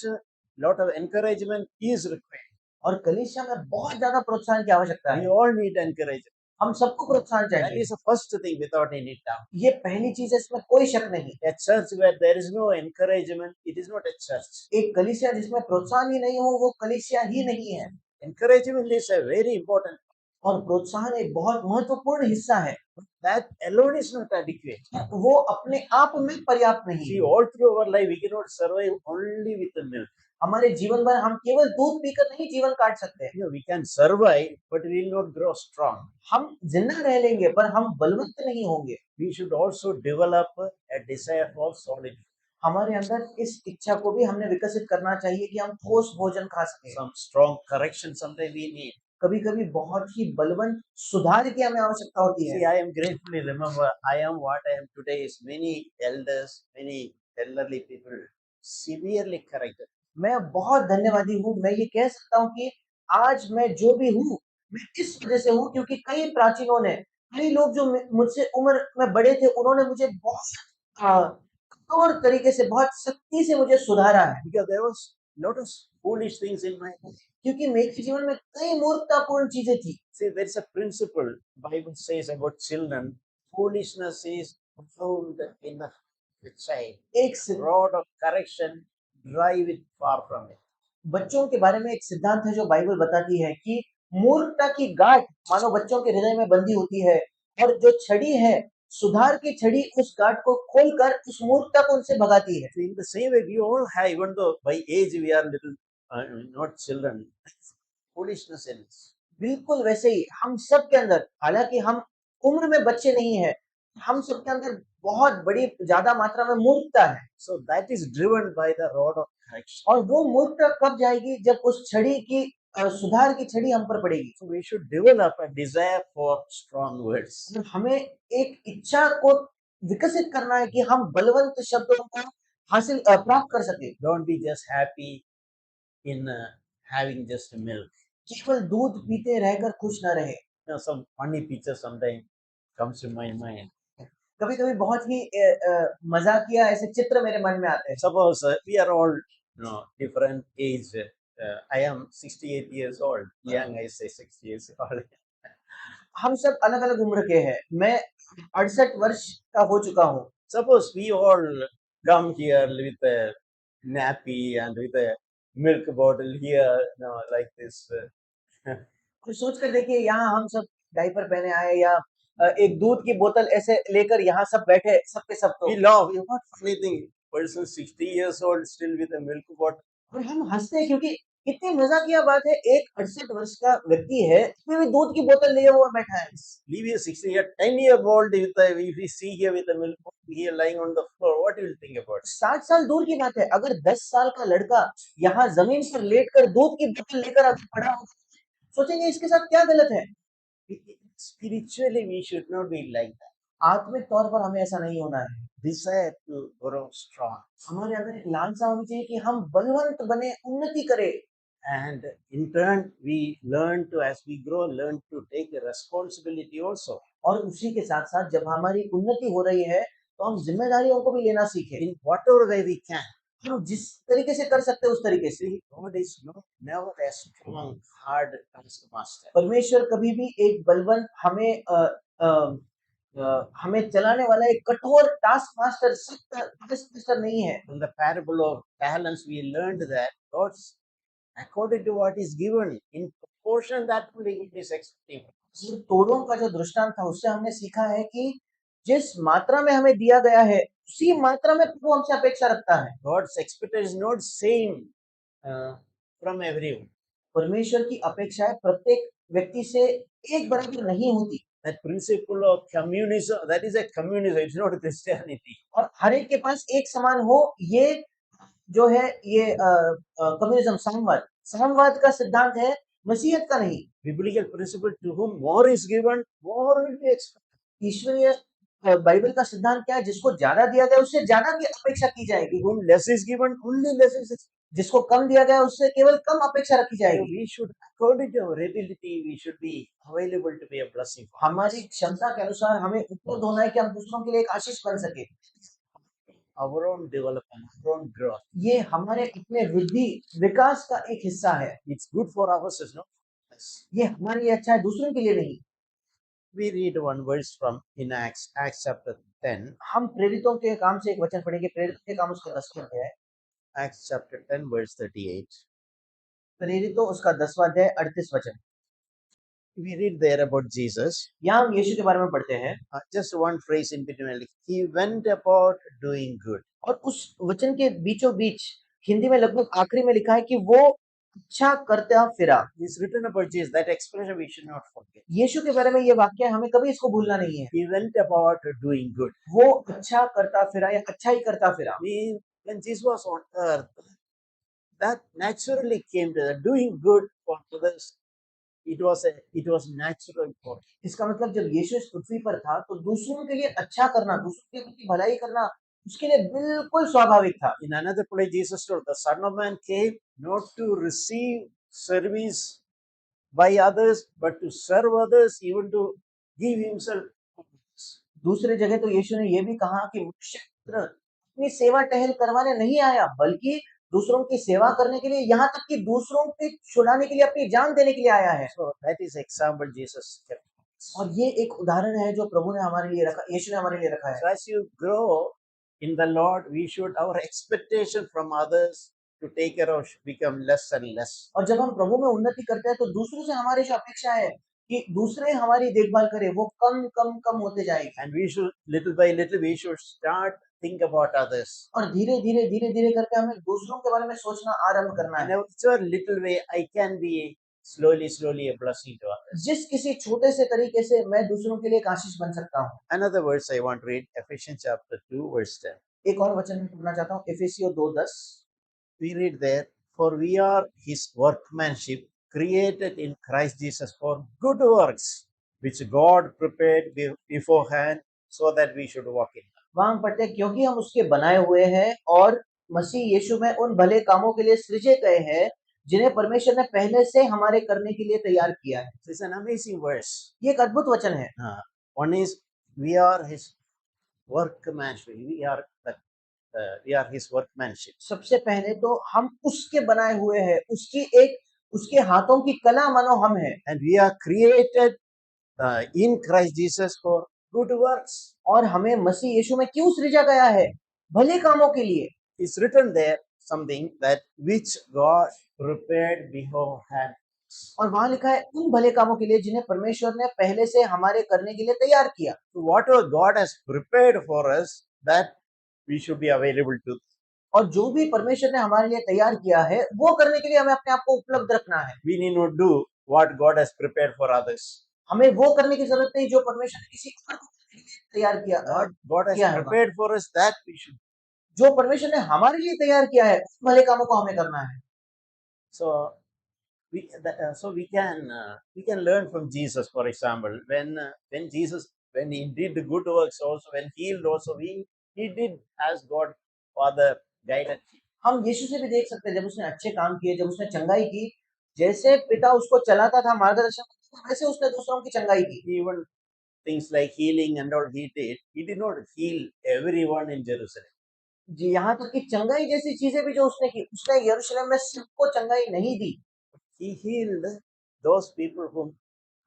lot of encouragement is required. और कलीसिया में बहुत ज्यादा प्रोत्साहन की आवश्यकता We है। all need encouragement. हम सबको प्रोत्साहन That चाहिए। is the first thing without any doubt. ये पहली चीज है, इसमें कोई शक नहीं। A church where there is no encouragement, it is not a church. एक कलीसिया जिसमें प्रोत्साहन ही नहीं हो, वो कलीसिया ही नहीं है। Encouragement is a very important. और प्रोत्साहन एक बहुत महत्वपूर्ण हिस्सा है। That alone is not adequate. वो अपने आप में पर्याप्त नहीं See, है। all through our life, we cannot survive only with the milk. हमारे जीवन भर हम केवल दूध पीकर नहीं जीवन काट सकते। You know, we can survive, but we will not grow strong. हम जिंदा रह लेंगे पर हम बलवंत नहीं होंगे। We should also develop a desire for solid. हमारे अंदर इस इच्छा को भी हमने विकसित करना चाहिए कि हम ठोस भोजन खा सकें। Some strong correction sometimes we need. कभी कभी बहुत ही बलवंत सुधार की हमें आवश्यकता होती See, है। I am gratefully remember I am what I am today is many elders, many elderly people severely corrected. मैं बहुत धन्यवादी हूँ। मैं ये कह सकता हूँ कि आज मैं जो भी हूँ, मैं इस वजह से हूँ क्योंकि कई प्राचीनों ने, कई लोग जो मुझसे उम्र में बड़े थे, उन्होंने मुझे बहुत कठोर तरीके से, बहुत सख्ती से मुझे सुधारा है। Because there was lot of foolish things in my life. क्योंकि मेरे जीवन में कई मूर्खतापूर्ण चीजें थी। See, there is a principle Bible says about children. Foolishness is found in the child. एक Rod of correction, drive it far from it. बच्चों के बारे में एक सिद्धांत है जो बाइबल बताती है कि मूर्खता की गांठ मानो बच्चों के हृदय में बंधी होती है, और जो छड़ी है, सुधार की छड़ी, उस गांठ को खोलकर उस मूर्खता को उनसे भगाती है। So in the same way, we all have, even though by age we are little, not children, foolishness in us. बिल्कुल वैसे ही हम सब के अंदर, हालांकि हम उम्र में बच्चे नहीं है, हम सब के अंदर बहुत बड़ी ज्यादा मात्रा में मूर्खता है। So that is driven by the rod of correction. और वो मूर्खता कब जाएगी? जब उस छड़ी की सुधार की छड़ी हम पर पड़ेगी। So we should develop a desire for strong words. और हमें एक इच्छा को विकसित करना है कि हम बलवंत शब्दों को हासिल प्राप्त कर सके। Don't be just happy in having just milk. केवल दूध पीते रहकर खुश न रहे। You know, some funny picture sometimes comes to my mind. कभी कभी बहुत ही मजाकिया ऐसे चित्र मेरे मन में आते हैं। Suppose we are all, different age. I am 68 years old. Young, I say 60 years old. हम सब अलग अलग उम्र के हैं। मैं 68 वर्ष का हो चुका हूँ। Suppose we all come here with a nappy and with a milk bottle here, like this. कुछ सोच कर देखिए, यहाँ हम सब डायपर पहने आए या एक दूध की बोतल ऐसे लेकर यहाँ सब बैठे, सबके सब तो We laugh. What funny thing? Person 60 years old still with a milk bottle. और हम हंसते हैं क्योंकि कितनी मजाकिया बात है, एक 68 वर्ष का व्यक्ति है, उसमें भी दूध की बोतल लिए हुआ बैठा है। Leave a 60 year, 10-year-old with a, if we see here with a milk bottle here lying on the floor, what you will think about? 60 साल दूर की बात है, अगर 10 साल का लड़का यहाँ जमीन पर लेटकर दूध की बोतल लेकर आगे खड़ा हो, सोचेंगे इसके साथ क्या गलत है। Spiritually, we should not be like that. आत्मिक तौर पर हमें ऐसा नहीं होना है। Desire to grow strong. हमारे अंदर एक लालसा होनी चाहिए कि हम बलवंत बने, उन्नति करें। And in turn, we learn to, as we grow, learn to take the responsibility also. और उसी के साथ साथ जब हमारी उन्नति हो रही है तो हम जिम्मेदारियों को भी लेना सीखें। In whatever way we can. हम जिस तरीके से कर सकते हैं उस तरीके से। God is never a strong, hard taskmaster. परमेश्वर कभी भी एक बलवंत हमें चलाने वाला एक कठोर टास्क मास्टर, सख्त टास्क मास्टर नहीं है। From the parable of talents, we learned that God's, according to what is given, in proportion that only it is expecting. तोड़ों का जो दृष्टांत था उससे हमने सीखा है कि जिस मात्रा में हमें दिया गया है उसी मात्रा में प्रभु हमसे अपेक्षा रखता है। God's expectation is not same from everyone. परमेश्वर की अपेक्षाएं प्रत्येक व्यक्ति से एक बराबर नहीं होती। That principle of communism, that is a communism, it's not a Christianity. और हर एक के पास एक समान हो, ये जो है ये कम्युनिज्म, साम्यवाद का सिद्धांत है, मसीहत का नहीं। Biblical principle, to whom more is given, more will be expected. ईश्वरीय बाइबल का सिद्धांत क्या है? जिसको ज्यादा दिया गया उससे ज्यादा की अपेक्षा की To जाएगी। whom less is given, only less is expected. जिसको कम दिया गया उससे केवल कम अपेक्षा रखी So जाएगी। we should, according to our ability, we should be available to be a blessing. हमारी क्षमता के अनुसार हमें उपलब्ध होना है कि हम दूसरों के लिए एक आशीष बन सके। Our own development, our own growth. ये हमारे अपने वृद्धि विकास का एक हिस्सा है। It's good for ourselves, no? Yes. ये हमारे लिए अच्छा है, दूसरों के लिए नहीं। We read one verse from in Acts chapter 10. हम प्रेरितों के काम से एक वचन पढ़ेंगे, प्रेरितों के काम उसका 10वां अध्याय है। Acts chapter 10 verse 38. प्रेरितों उसका 10वां अध्याय 38 वचन। We read there about Jesus. यहाँ हम यीशु के बारे में पढ़ते हैं Just one phrase in between. Like, he went about doing good. और उस वचन के बीचों बीच हिंदी में लगभग आखिरी में लिखा है कि वो अच्छा करता फिरा। It's written about Jesus. That expression we should not forget. यीशु के बारे में ये वाक्य है, हमें कभी इसको भूलना नहीं है। He went about doing good. वो अच्छा करता फिरा या अच्छा ही करता फिरा। Mean when Jesus was on earth, that naturally came to that. Doing good for others. It was natural for him. इसका मतलब जब यीशु इस पृथ्वी पर था तो दूसरों के लिए अच्छा करना, दूसरों के प्रति भलाई करना उसके लिए बिल्कुल स्वाभाविक था। In another place, Jesus told, the Son of Man came not to receive service by others, but to serve others, even to give himself. दूसरे जगह तो यीशु ने यह भी कहा कि मनुष्य पुत्र अपनी सेवा टहल करवाने नहीं आया, बल्कि दूसरों की सेवा करने के लिए, यहाँ तक कि दूसरों के छुड़ाने के लिए, अपनी जान देने के लिए आया है। So that is example Jesus kept. और ये एक उदाहरण है जो प्रभु ने हमारे लिए रखा, यीशु ने हमारे लिए रखा है। So as you grow in the Lord, we should our expectation from others to take care of should become less and less. और जब हम प्रभु में उन्नति करते हैं तो दूसरों से हमारी जो अपेक्षा है कि दूसरे हमारी देखभाल करें, वो कम कम कम होते जाएगी। And we should little by little we should start think about others. और धीरे धीरे करके हमें दूसरों के बारे में सोचना आरंभ करना And है। whichever little way I can be slowly a blessing to others. जिस किसी छोटे से तरीके से मैं दूसरों के लिए एक आशीष बन सकता हूँ। Another verse I want to read, Ephesians chapter 2 verse 10. एक और वचन में पढ़ना चाहता हूँ, इफिसियों 2:10। We read there, for we are his workmanship, created in Christ Jesus for good works, which God prepared beforehand so that we should walk in them. वहां हम पढ़ते हैं, क्योंकि हम उसके बनाए हुए हैं और मसीह यीशु में उन भले कामों के लिए सृजे गए हैं जिन्हें परमेश्वर ने पहले से हमारे करने के लिए तैयार किया है। So it's an amazing verse. ये एक अद्भुत वचन है। One is, we are his workmanship. We are his workmanship. सबसे पहले तो हम उसके बनाए हुए हैं, उसके हाथों की कला मानो हम हैं। And we are created in Christ Jesus for good works. और हमें मसीह यीशु में क्यों सृजा गया है? भले कामों के लिए। It's written there something that which God prepared beforehand. और वहां लिखा है उन भले कामों के लिए जिन्हें परमेश्वर ने पहले से हमारे करने के लिए तैयार किया। So whatever God has prepared for us, that we should be available to. और जो भी परमेश्वर ने हमारे लिए तैयार किया है वो करने के लिए हमें अपने आप को उपलब्ध रखना है। We need not do what God has prepared for others. हमें वो करने की जरूरत नहीं जो परमेश्वर ने किसी और को करने के लिए तैयार किया। What God has किया है prepared for us, that we should. जो परमेश्वर ने हमारे लिए तैयार किया है उस भले कामों को हमें करना है। So we can learn from Jesus, for example, when Jesus, when he did the good works also, when he healed also, he did as God Father guided him. हम यीशु से भी देख सकते हैं, जब उसने अच्छे काम किए, जब उसने चंगाई की, जैसे पिता उसको चलाता था, मार्गदर्शन करता था, वैसे उसने दूसरों की चंगाई की। Even things like healing and all he did not heal everyone in Jerusalem. जी, यहाँ तक कि चंगाई जैसी चीजें भी जो उसने की, उसने यरूशलेम में सबको चंगाई नहीं दी। He healed those people whom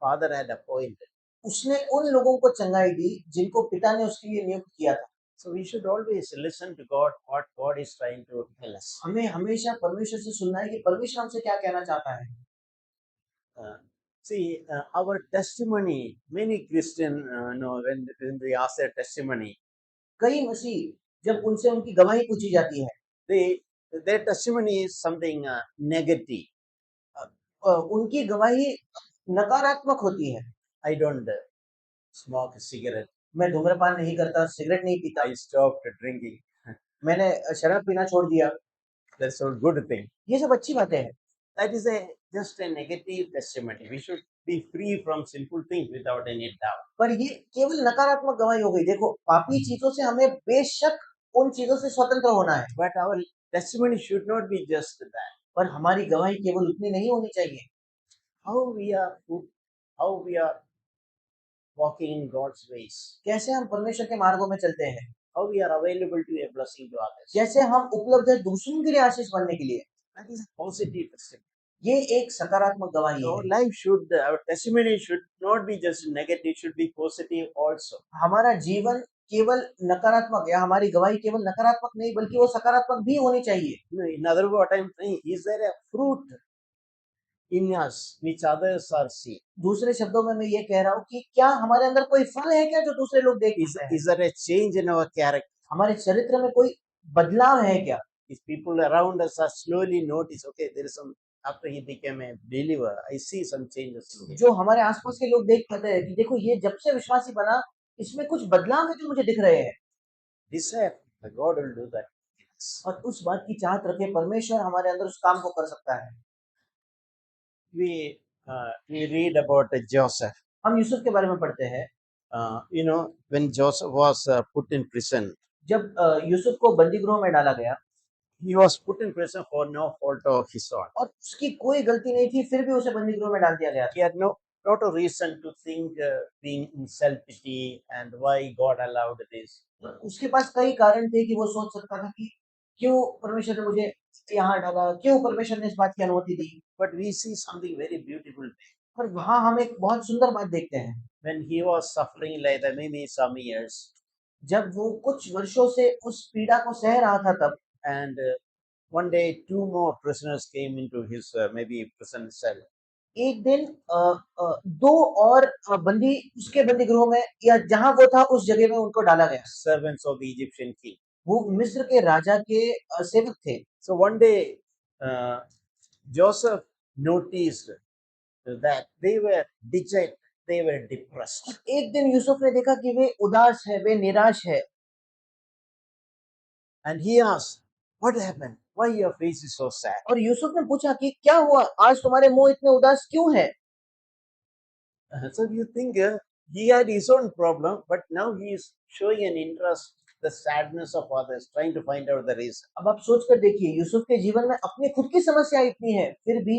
Father had appointed. उसने उन लोगों को चंगाई दी जिनको पिता ने उसके लिए नियुक्त किया था। So we should always listen to God, what God is trying to tell us. हमें हमेशा परमेश्वर से सुनना है कि परमेश्वर हमसे क्या कहना चाहता है। Our testimony, many Christian know when they ask their testimony, कई मसीह जब उनसे उनकी गवाही पूछी जाती है, their testimony is something negative. उनकी गवाही नकारात्मक होती है। I don't smoke cigarette. मैं धूम्रपान नहीं करता, सिगरेट नहीं पीता, I stopped drinking. मैंने शराब पीना छोड़ दिया। That's a good thing. ये सब अच्छी बातें हैं। That is just a negative testimony. We should be free from sinful things without any doubt. पर ये केवल नकारात्मक गवाही हो गई। देखो, पापी चीजों से हमें बेशक उन चीजों से स्वतंत्र होना है, But our testimony should not be just that. पर हमारी गवाही केवल उतनी नहीं होनी चाहिए। How we are walking in God's ways. कैसे हम परमेश्वर के मार्गों में चलते हैं, How we are available to be a blessing to others. कैसे हम उपलब्ध है दूसरों के लिए आशीष बनने के लिए। That is a positive testimony. ये एक सकारात्मक गवाही Our है। life should, our testimony should not be just negative, should be positive also. हमारा जीवन केवल नकारात्मक या हमारी गवाही केवल नकारात्मक नहीं बल्कि वो सकारात्मक भी होनी चाहिए। In other words, what I'm saying, is there a fruit in us which others are seeing? दूसरे शब्दों में मैं ये कह रहा हूँ कि क्या हमारे अंदर कोई फल है क्या जो दूसरे लोग देख Is, सकते हैं? is there a change in our character? हमारे चरित्र में कोई बदलाव है क्या? If people around us are slowly notice, okay, there is some, after he became a believer, I see some changes in him. जो हमारे आसपास के लोग देख पाते हैं कि देखो ये जब से विश्वासी बना इसमें कुछ बदलाव है जो मुझे दिख रहे हैं, Desire, God will do that. और उस बात की चाहत रखे परमेश्वर हमारे अंदर उस काम को कर सकता है। We read about Joseph. हम यूसुफ के बारे में पढ़ते हैं। When Joseph was put in prison, जब यूसुफ को बंदी गृह में डाला गया he was put in prison for no fault of his own. और उसकी कोई गलती नहीं थी फिर भी उसे बंदी गृह में डाल दिया गया। He had not a reason to think being in self-pity and why God allowed this. उसके पास कई कारण थे कि वो सोच सकता था कि क्यों परमेश्वर ने मुझे यहाँ डाला, क्यों परमेश्वर ने इस बात की अनुमति दी। But we see something very beautiful. और वहाँ हम एक बहुत सुंदर बात देखते हैं। When he was suffering like that, maybe some years, जब वो कुछ वर्षों से उस पीड़ा को सह रहा था तब, and one day 2 more prisoners came into his maybe prison cell. एक दिन दो और बंदी उसके बंदी गृह में या जहाँ वो था उस जगह में उनको डाला गया। Servants of the Egyptian king. वो मिस्र के राजा के सेवक थे। So one day, Joseph noticed that they were dejected, they were depressed. एक दिन यूसुफ ने देखा कि वे उदास है, वे निराश है। And he asked, what happened? Why your face is so sad? और यूसुफ ने पूछा कि क्या हुआ, आज तुम्हारे मुंह इतने उदास क्यों है? So you think he had his own problem, but now he is showing an interest, the sadness of others, trying to find out the reason. अब आप सोच कर देखिए, यूसुफ के जीवन में अपनी खुद की समस्या इतनी है, फिर भी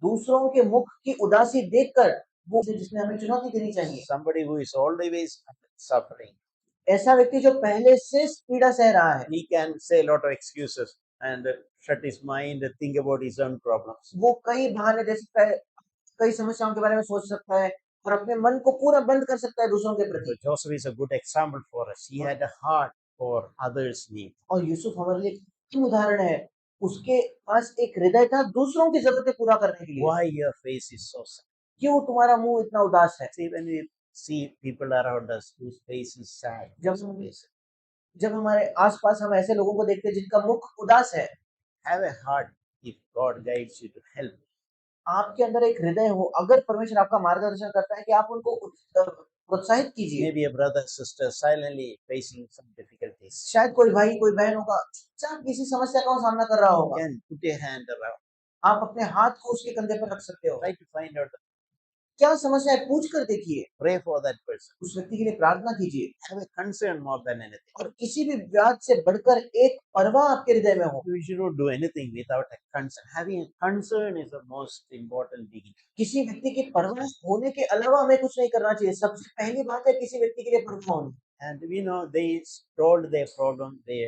दूसरों के मुख की उदासी देखकर वो जिसमें हमें चुनौती देनी चाहिए। Somebody who is always suffering, ऐसा व्यक्ति जो पहले से पीड़ा सह रहा है, he can say a lot of excuses and shut his mind and think about his own problems. वो कई बहाने दे सकता है, कई समस्याओं के बारे में सोच सकता है और अपने मन को पूरा बंद कर सकता है दूसरों के So प्रति। Joseph is a good example for us. He had a heart for others' need. और यूसुफ हमारे लिए एक उत्तम उदाहरण है। उसके पास एक हृदय था दूसरों की जरूरतें पूरा करने के लिए। Why your face is so sad? क्यों तुम्हारा मुंह इतना उदास है? See, when we see people around us whose face is sad, जब हमारे आसपास हम ऐसे लोगों को देखते हैं जिनका मुख उदास है, have a heart if God guides you to help. आपके अंदर एक हृदय हो, अगर परमेश्वर आपका मार्गदर्शन करता है कि आप उनको प्रोत्साहित कीजिए। Maybe a brother, sister silently facing some difficulties. शायद कोई भाई कोई बहन होगा चुपचाप किसी समस्या का सामना कर रहा होगा, Can put a hand around. आप अपने हाथ को उसके कंधे पर रख सकते हो। Try to find out. क्या समस्या है पूछ कर देखिए, Pray for that person. उस व्यक्ति के लिए प्रार्थना कीजिए Have a concern more than anything. और किसी भी बात से बढ़कर एक परवाह आपके हृदय में हो। You should not do anything without a concern. Having a concern is the most important thing. किसी व्यक्ति की परवाह होने के अलावा हमें कुछ नहीं करना चाहिए। सबसे पहली बात है किसी व्यक्ति के लिए परवाह होनी। And we know they told their problem. They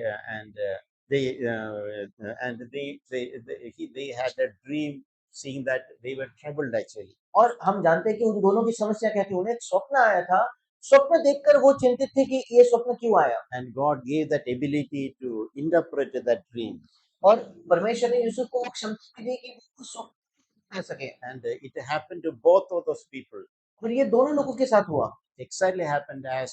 had a dream, seeing that they were troubled actually. और हम जानते हैं कि उन दोनों की समस्या क्या थी। उन्हें एक स्वप्न आया था, स्वप्न देखकर वो चिंतित थे कि ये स्वप्न क्यों आया। And God gave that ability to interpret that dream. और परमेश्वर ने यूसुफ को क्षमता दी कि वो स्वप्न कह सके। And it happened to both of those people. और ये दोनों लोगों के साथ हुआ। Exactly happened as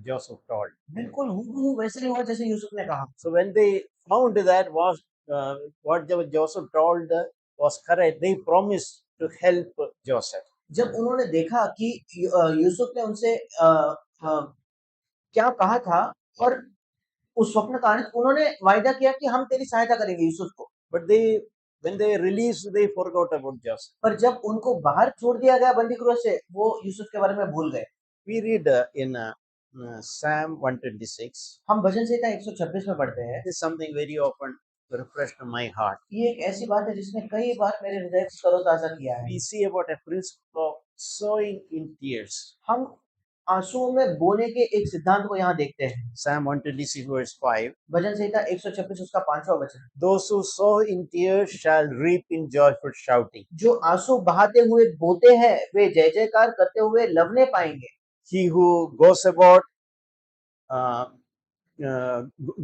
Joseph told. बिल्कुल हूबहू वैसे ही हुआ जैसे यूसुफ ने कहा। So when they found that what Joseph told was correct, they promised to help Joseph. जब उन्होंने देखा कि यूसुफ ने उनसे क्या कहा था और उस स्वप्न का अर्थ, उन्होंने वायदा किया कि हम तेरी सहायता करेंगे यूसुफ को। But when they released, they forgot about Joseph. पर जब उनको बाहर छोड़ दिया गया बंदी गृह से, वो यूसुफ के बारे में भूल गए। We read in Psalm 126. हम भजन संहिता 126 में पढ़ते हैं। This is something very often refreshed my heart. ये एक ऐसी बात है जिसने कई बार मेरे हृदय को तरोताजा किया है। We see about a principle of sowing in tears. हम आंसुओं में बोने के एक सिद्धांत को यहाँ देखते हैं। Psalm 126 verse 5. भजन संहिता 126 उसका 5वां वचन। Those who sow in tears shall reap in joyful shouting. जो आंसू बहाते हुए बोते हैं वे जय जयकार करते हुए लवने पाएंगे। He who goes about uh,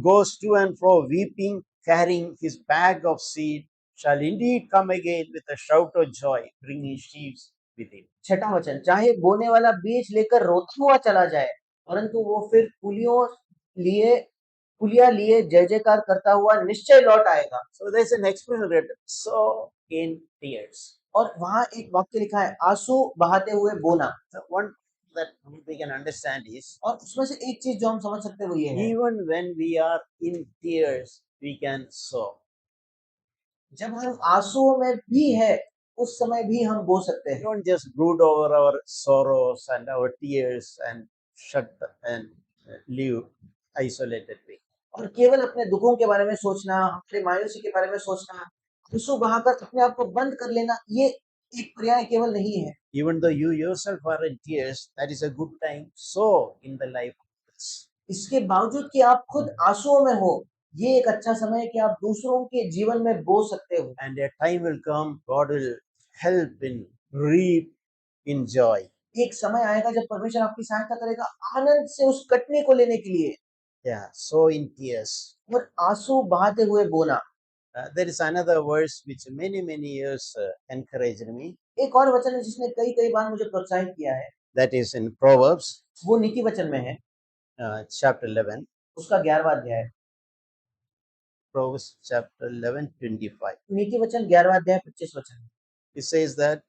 goes to and fro weeping, carrying his bag of seed, shall indeed come again with a shout of joy, bringing sheaves with him. छठा वचन, चाहे बोने वाला बीज लेकर रोता हुआ चला जाए, परंतु वो फिर पुलिया लिए जय जयकार करता हुआ निश्चय लौट आएगा। So there's an expression that sow in tears. और वहां एक वाक्य लिखा है, आंसू बहाते हुए बोना। So one that we can understand is, और उसमें से एक चीज जो हम समझ सकते हैं वो ये है, even when we are in tears, we can sow. जब हम आंसुओं में भी है उस समय भी हम बो सकते हैं। Don't just brood over our sorrows and our tears and shut and live isolated way. और केवल अपने दुखों के बारे में सोचना, अपने मायूसी के बारे में सोचना, आंसू बहाकर अपने आप को बंद कर लेना, ये एक पर्याय केवल नहीं है। Even though you yourself are in tears, that is a good time sow in the life of others. इसके बावजूद कि आप खुद आंसुओं में हो, ये एक अच्छा समय है कि आप दूसरों के जीवन में बो सकते हो। And a time will come, God will help in reap in joy. एक समय आएगा जब परमेश्वर आपकी सहायता करेगा आनंद से उस कटने को लेने के लिए। Yeah, sow in tears. और आंसू बहाते हुए बोना। There is another verse which many years encouraged me. एक और वचन है जिसने कई बार मुझे प्रोत्साहित किया है। That is in Proverbs. वो नीति वचन में है। Chapter 11. उसका 11वां अध्याय। Proverbs chapter 11, 25. नीति वचन 11वां अध्याय 25 वचन। It says that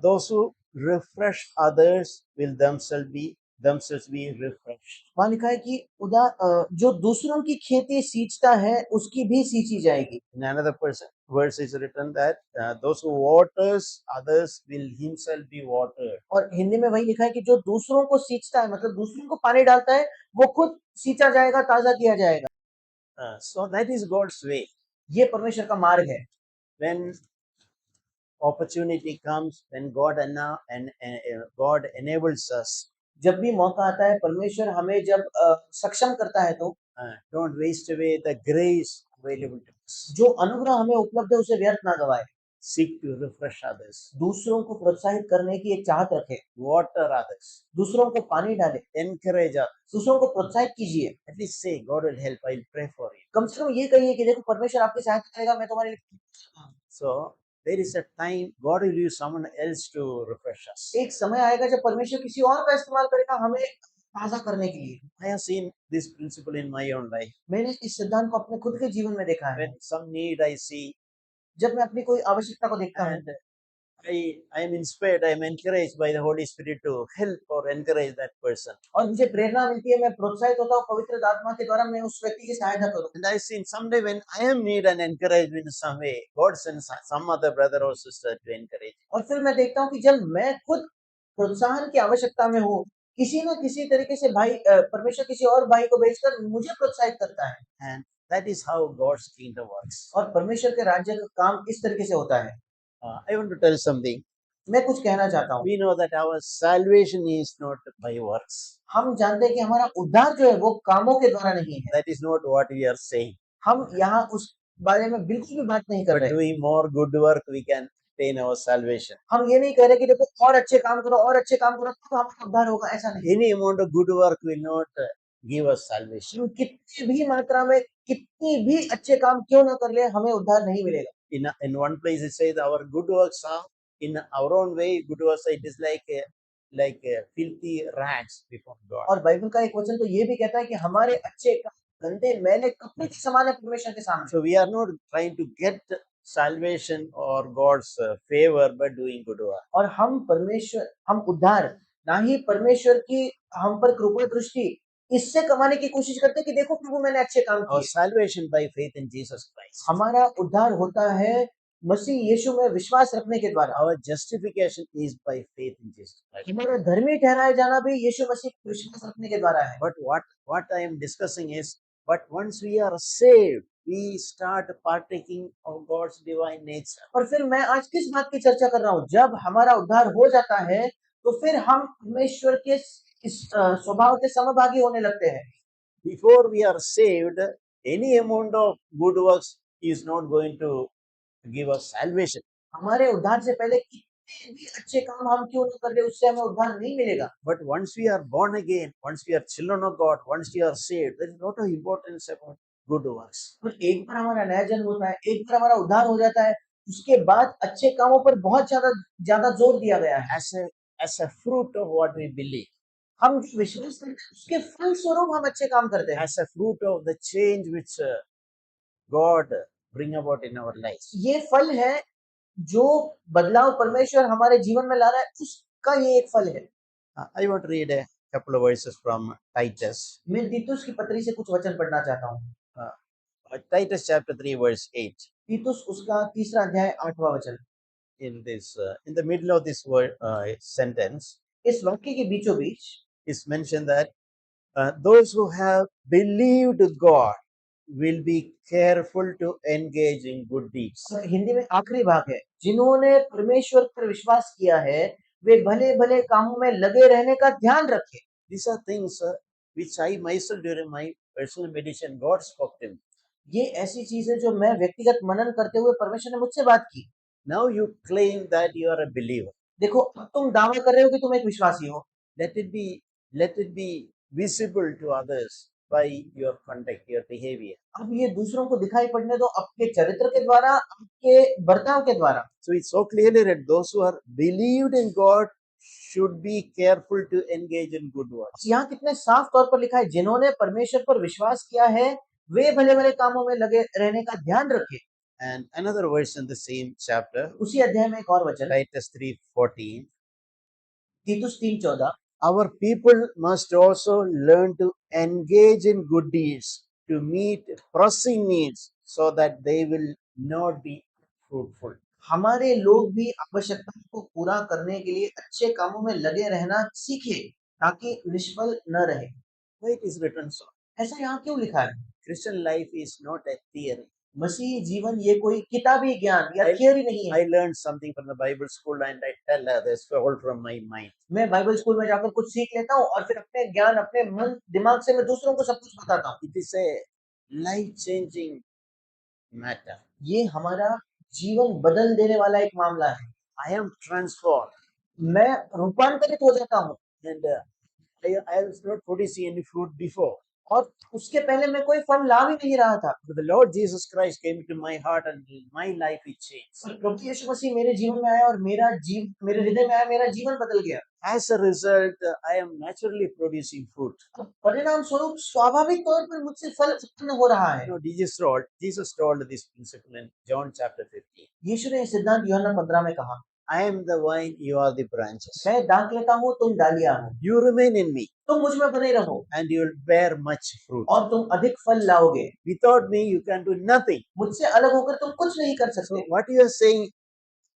those who refresh others will themselves be refreshed. वहां लिखा है कि जो दूसरों की खेती सींचता है उसकी भी सींची जाएगी। In another verse is written that those who waters others will himself be watered. और हिंदी में वही लिखा है कि जो दूसरों को सींचता है, मतलब दूसरों को पानी डालता है, वो खुद सींचा जाएगा, ताजा किया जाएगा। So that is God's way. ये परमेश्वर का मार्ग है। When opportunity comes, when God enables us, जब भी मौका आता है, परमेश्वर हमें जब सक्षम करता है तो don't waste away the grace available to us. जो अनुग्रह हमें उपलब्ध है उसे व्यर्थ ना गवाए। Seek to refresh others. दूसरों को प्रोत्साहित करने की एक चाहत रखें। Water others. दूसरों को पानी डालें। Encourage others. दूसरों को प्रोत्साहित कीजिए। At least say, God will help. I'll pray for you. कम से कम ये कहिए कि देखो परमेश्वर आपकी सहायता करेगा, मैं तुम्हारे लिए। So there is a time God will use someone else to refresh us. एक समय आएगा जब परमेश्वर किसी और का इस्तेमाल करेगा हमें ताजा करने के लिए। I have seen this principle in my own life. मैंने इस सिद्धांत को अपने खुद के जीवन में देखा है। When some need I see, जब मैं अपनी कोई आवश्यकता को देखता हूँ, and I am inspired, I am encouraged by the Holy Spirit to help or encourage that person. और मुझे प्रेरणा मिलती है, मैं प्रोत्साहित होता हूँ पवित्र आत्मा के द्वारा, मैं उस व्यक्ति की सहायता करूँ। And I seen someday when I am need an encouragement in some way, God sends some other brother or sister to encourage. और फिर मैं देखता हूँ कि जब मैं खुद प्रोत्साहन की आवश्यकता में हूँ, किसी न किसी तरीके से परमेश्वर किसी और भाई को भेजकर मुझे प्रोत्साहित करता है। And that is how God's kingdom works. और परमेश्वर के राज्य का काम इस तरीके से होता है। I want to tell something. मैं कुछ कहना चाहता हूँ। We know that our salvation is not by works. हम जानते हैं कि हमारा उद्धार जो है वो कामों के द्वारा नहीं है। That is not what we are saying. हम यहाँ उस बारे में बिल्कुल भी बात नहीं कर But रहे। doing more good work, we can obtain our salvation. हम ये नहीं कह रहे कि देखो और अच्छे काम करो और अच्छे काम करो तो हमारा उद्धार होगा, ऐसा नहीं। Any amount of good work will not give us salvation. हम कितनी भी मात्रा में कितनी भी अच्छे काम क्यों ना कर ले, हमें उद्धार नहीं मिलेगा। In one place it says our good works are in our own way. Good works, it is like filthy rags before God. और बाइबल का एक वचन तो ये भी कहता है कि हमारे अच्छे काम गंदे मैले कपड़े के समान है परमेश्वर के सामने। So we are not trying to get salvation or God's favor by doing good work. और हम उद्धार ना ही परमेश्वर की हम पर कृपा दृष्टि इससे कमाने की कोशिश करते कि देखो प्रभु मैंने अच्छे काम Our किए। salvation by faith in Jesus Christ. हमारा उद्धार होता है मसीह यीशु में विश्वास रखने के द्वारा। Our justification is by faith in Jesus Christ. हमारा धर्मी ठहराया जाना भी यीशु मसीह पर विश्वास रखने के द्वारा है। But what I am discussing is, but once we are saved, we start partaking of God's divine nature. और फिर मैं आज किस बात की चर्चा कर रहा हूँ, जब हमारा उद्धार हो जाता है तो फिर हम परमेश्वर के इस स्वभाव के समभागी होने लगते हैं। Before we are saved, any amount of good works is not going to give us salvation. हमारे उद्धार से पहले कितने भी अच्छे काम हम क्यों न कर ले, उससे हमें उद्धार नहीं मिलेगा। But once we are born again, once we are children of God, once we are saved, there is a lot of importance about good works. और एक बार हमारा नया जन्म होता है, एक बार हमारा उद्धार हो जाता है, उसके बाद अच्छे कामों पर बहुत ज्यादा जोर दिया गया है। As a fruit of what we believe, हम जो विश्वास करते हैं उसके फल स्वरूप हम अच्छे काम करते हैं। as a fruit of the change which God bring about in our lives. ये फल है जो बदलाव परमेश्वर हमारे जीवन में ला रहा है, उसका ये एक फल है। I want to read a couple of verses from Titus. मैं तीतुस की पत्री से कुछ वचन पढ़ना चाहता हूँ। Titus chapter 3 verse 8. तीतुस उसका 3 अध्याय 8वां वचन। In the middle of this word sentence, इस वाक्य के बीचों बीच is mentioned that those who have believed God will be careful to engage in good deeds. Hindi में आखिरी भाग है, जिन्होंने परमेश्वर पर विश्वास किया है वे भले भले कामों में लगे रहने का ध्यान रखें। These are things which I myself during my personal meditation God spoke to me. ये ऐसी चीज है जो मैं व्यक्तिगत मनन करते हुए परमेश्वर ने मुझसे बात की। Now you claim that you are a believer. देखो अब तुम दावा कर रहे हो कि तुम एक विश्वासी हो। Let it be visible to others by your conduct, your behavior. अब ये दूसरों को दिखाई पड़ने दो आपके चरित्र के द्वारा, आपके बर्ताव के द्वारा। So it's so clearly read, those who are believed in God should be careful to engage in good works. यहाँ कितने साफ तौर पर लिखा है, जिन्होंने परमेश्वर पर विश्वास किया है वे भले भले कामों में लगे रहने का ध्यान रखें। And another verse in the same chapter, उसी अध्याय में एक और वचन, Titus 3:14. Titus 3:14, Our people must also learn to engage in good deeds to meet pressing needs so that they will not be fruitful. हमारे लोग भी आवश्यकताओं को पूरा करने के लिए अच्छे कामों में लगे रहना सीखे ताकि निष्फल न रहे। Why it is written so? ऐसा यहाँ क्यों लिखा है? Christian life is not a theory. मसीही जीवन ये कोई किताबी ज्ञान या थियरी नहीं है। I learned something from the Bible school and I tell others all from my mind. मैं बाइबल स्कूल में जाकर कुछ सीख लेता हूँ और फिर अपने ज्ञान अपने मन दिमाग से मैं दूसरों को सब कुछ बताता हूँ। It is a life-changing matter. ये हमारा जीवन बदल देने वाला एक मामला है। I am transformed मैं रूपांतरित हो जाता हूँ and I was not producing any fruit before. और उसके पहले मैं कोई फल ला भी नहीं रहा था। But the Lord Jesus Christ came into my heart and my life is changed. और प्रभु यीशु मसीह मेरे जीवन में आया और मेरे हृदय में आया, मेरा जीवन बदल गया। As a result, I am naturally producing fruit. अब परिणाम स्वरूप स्वाभाविक तौर पर मुझसे फल उत्पन्न हो रहा है। You know, Jesus told this principle in John chapter 15. यीशु ने यह सिद्धांत यूहन्ना 15 में कहा, I am the vine, you are the branches. मैं दाख लेता हूँ, तुम डालियां हो। You remain in me तुम मुझ में बने रहो and you will bear much fruit. और तुम अधिक फल लाओगे। Without me, you can do nothing. मुझसे अलग होकर तुम कुछ नहीं कर So सकते। what you are saying,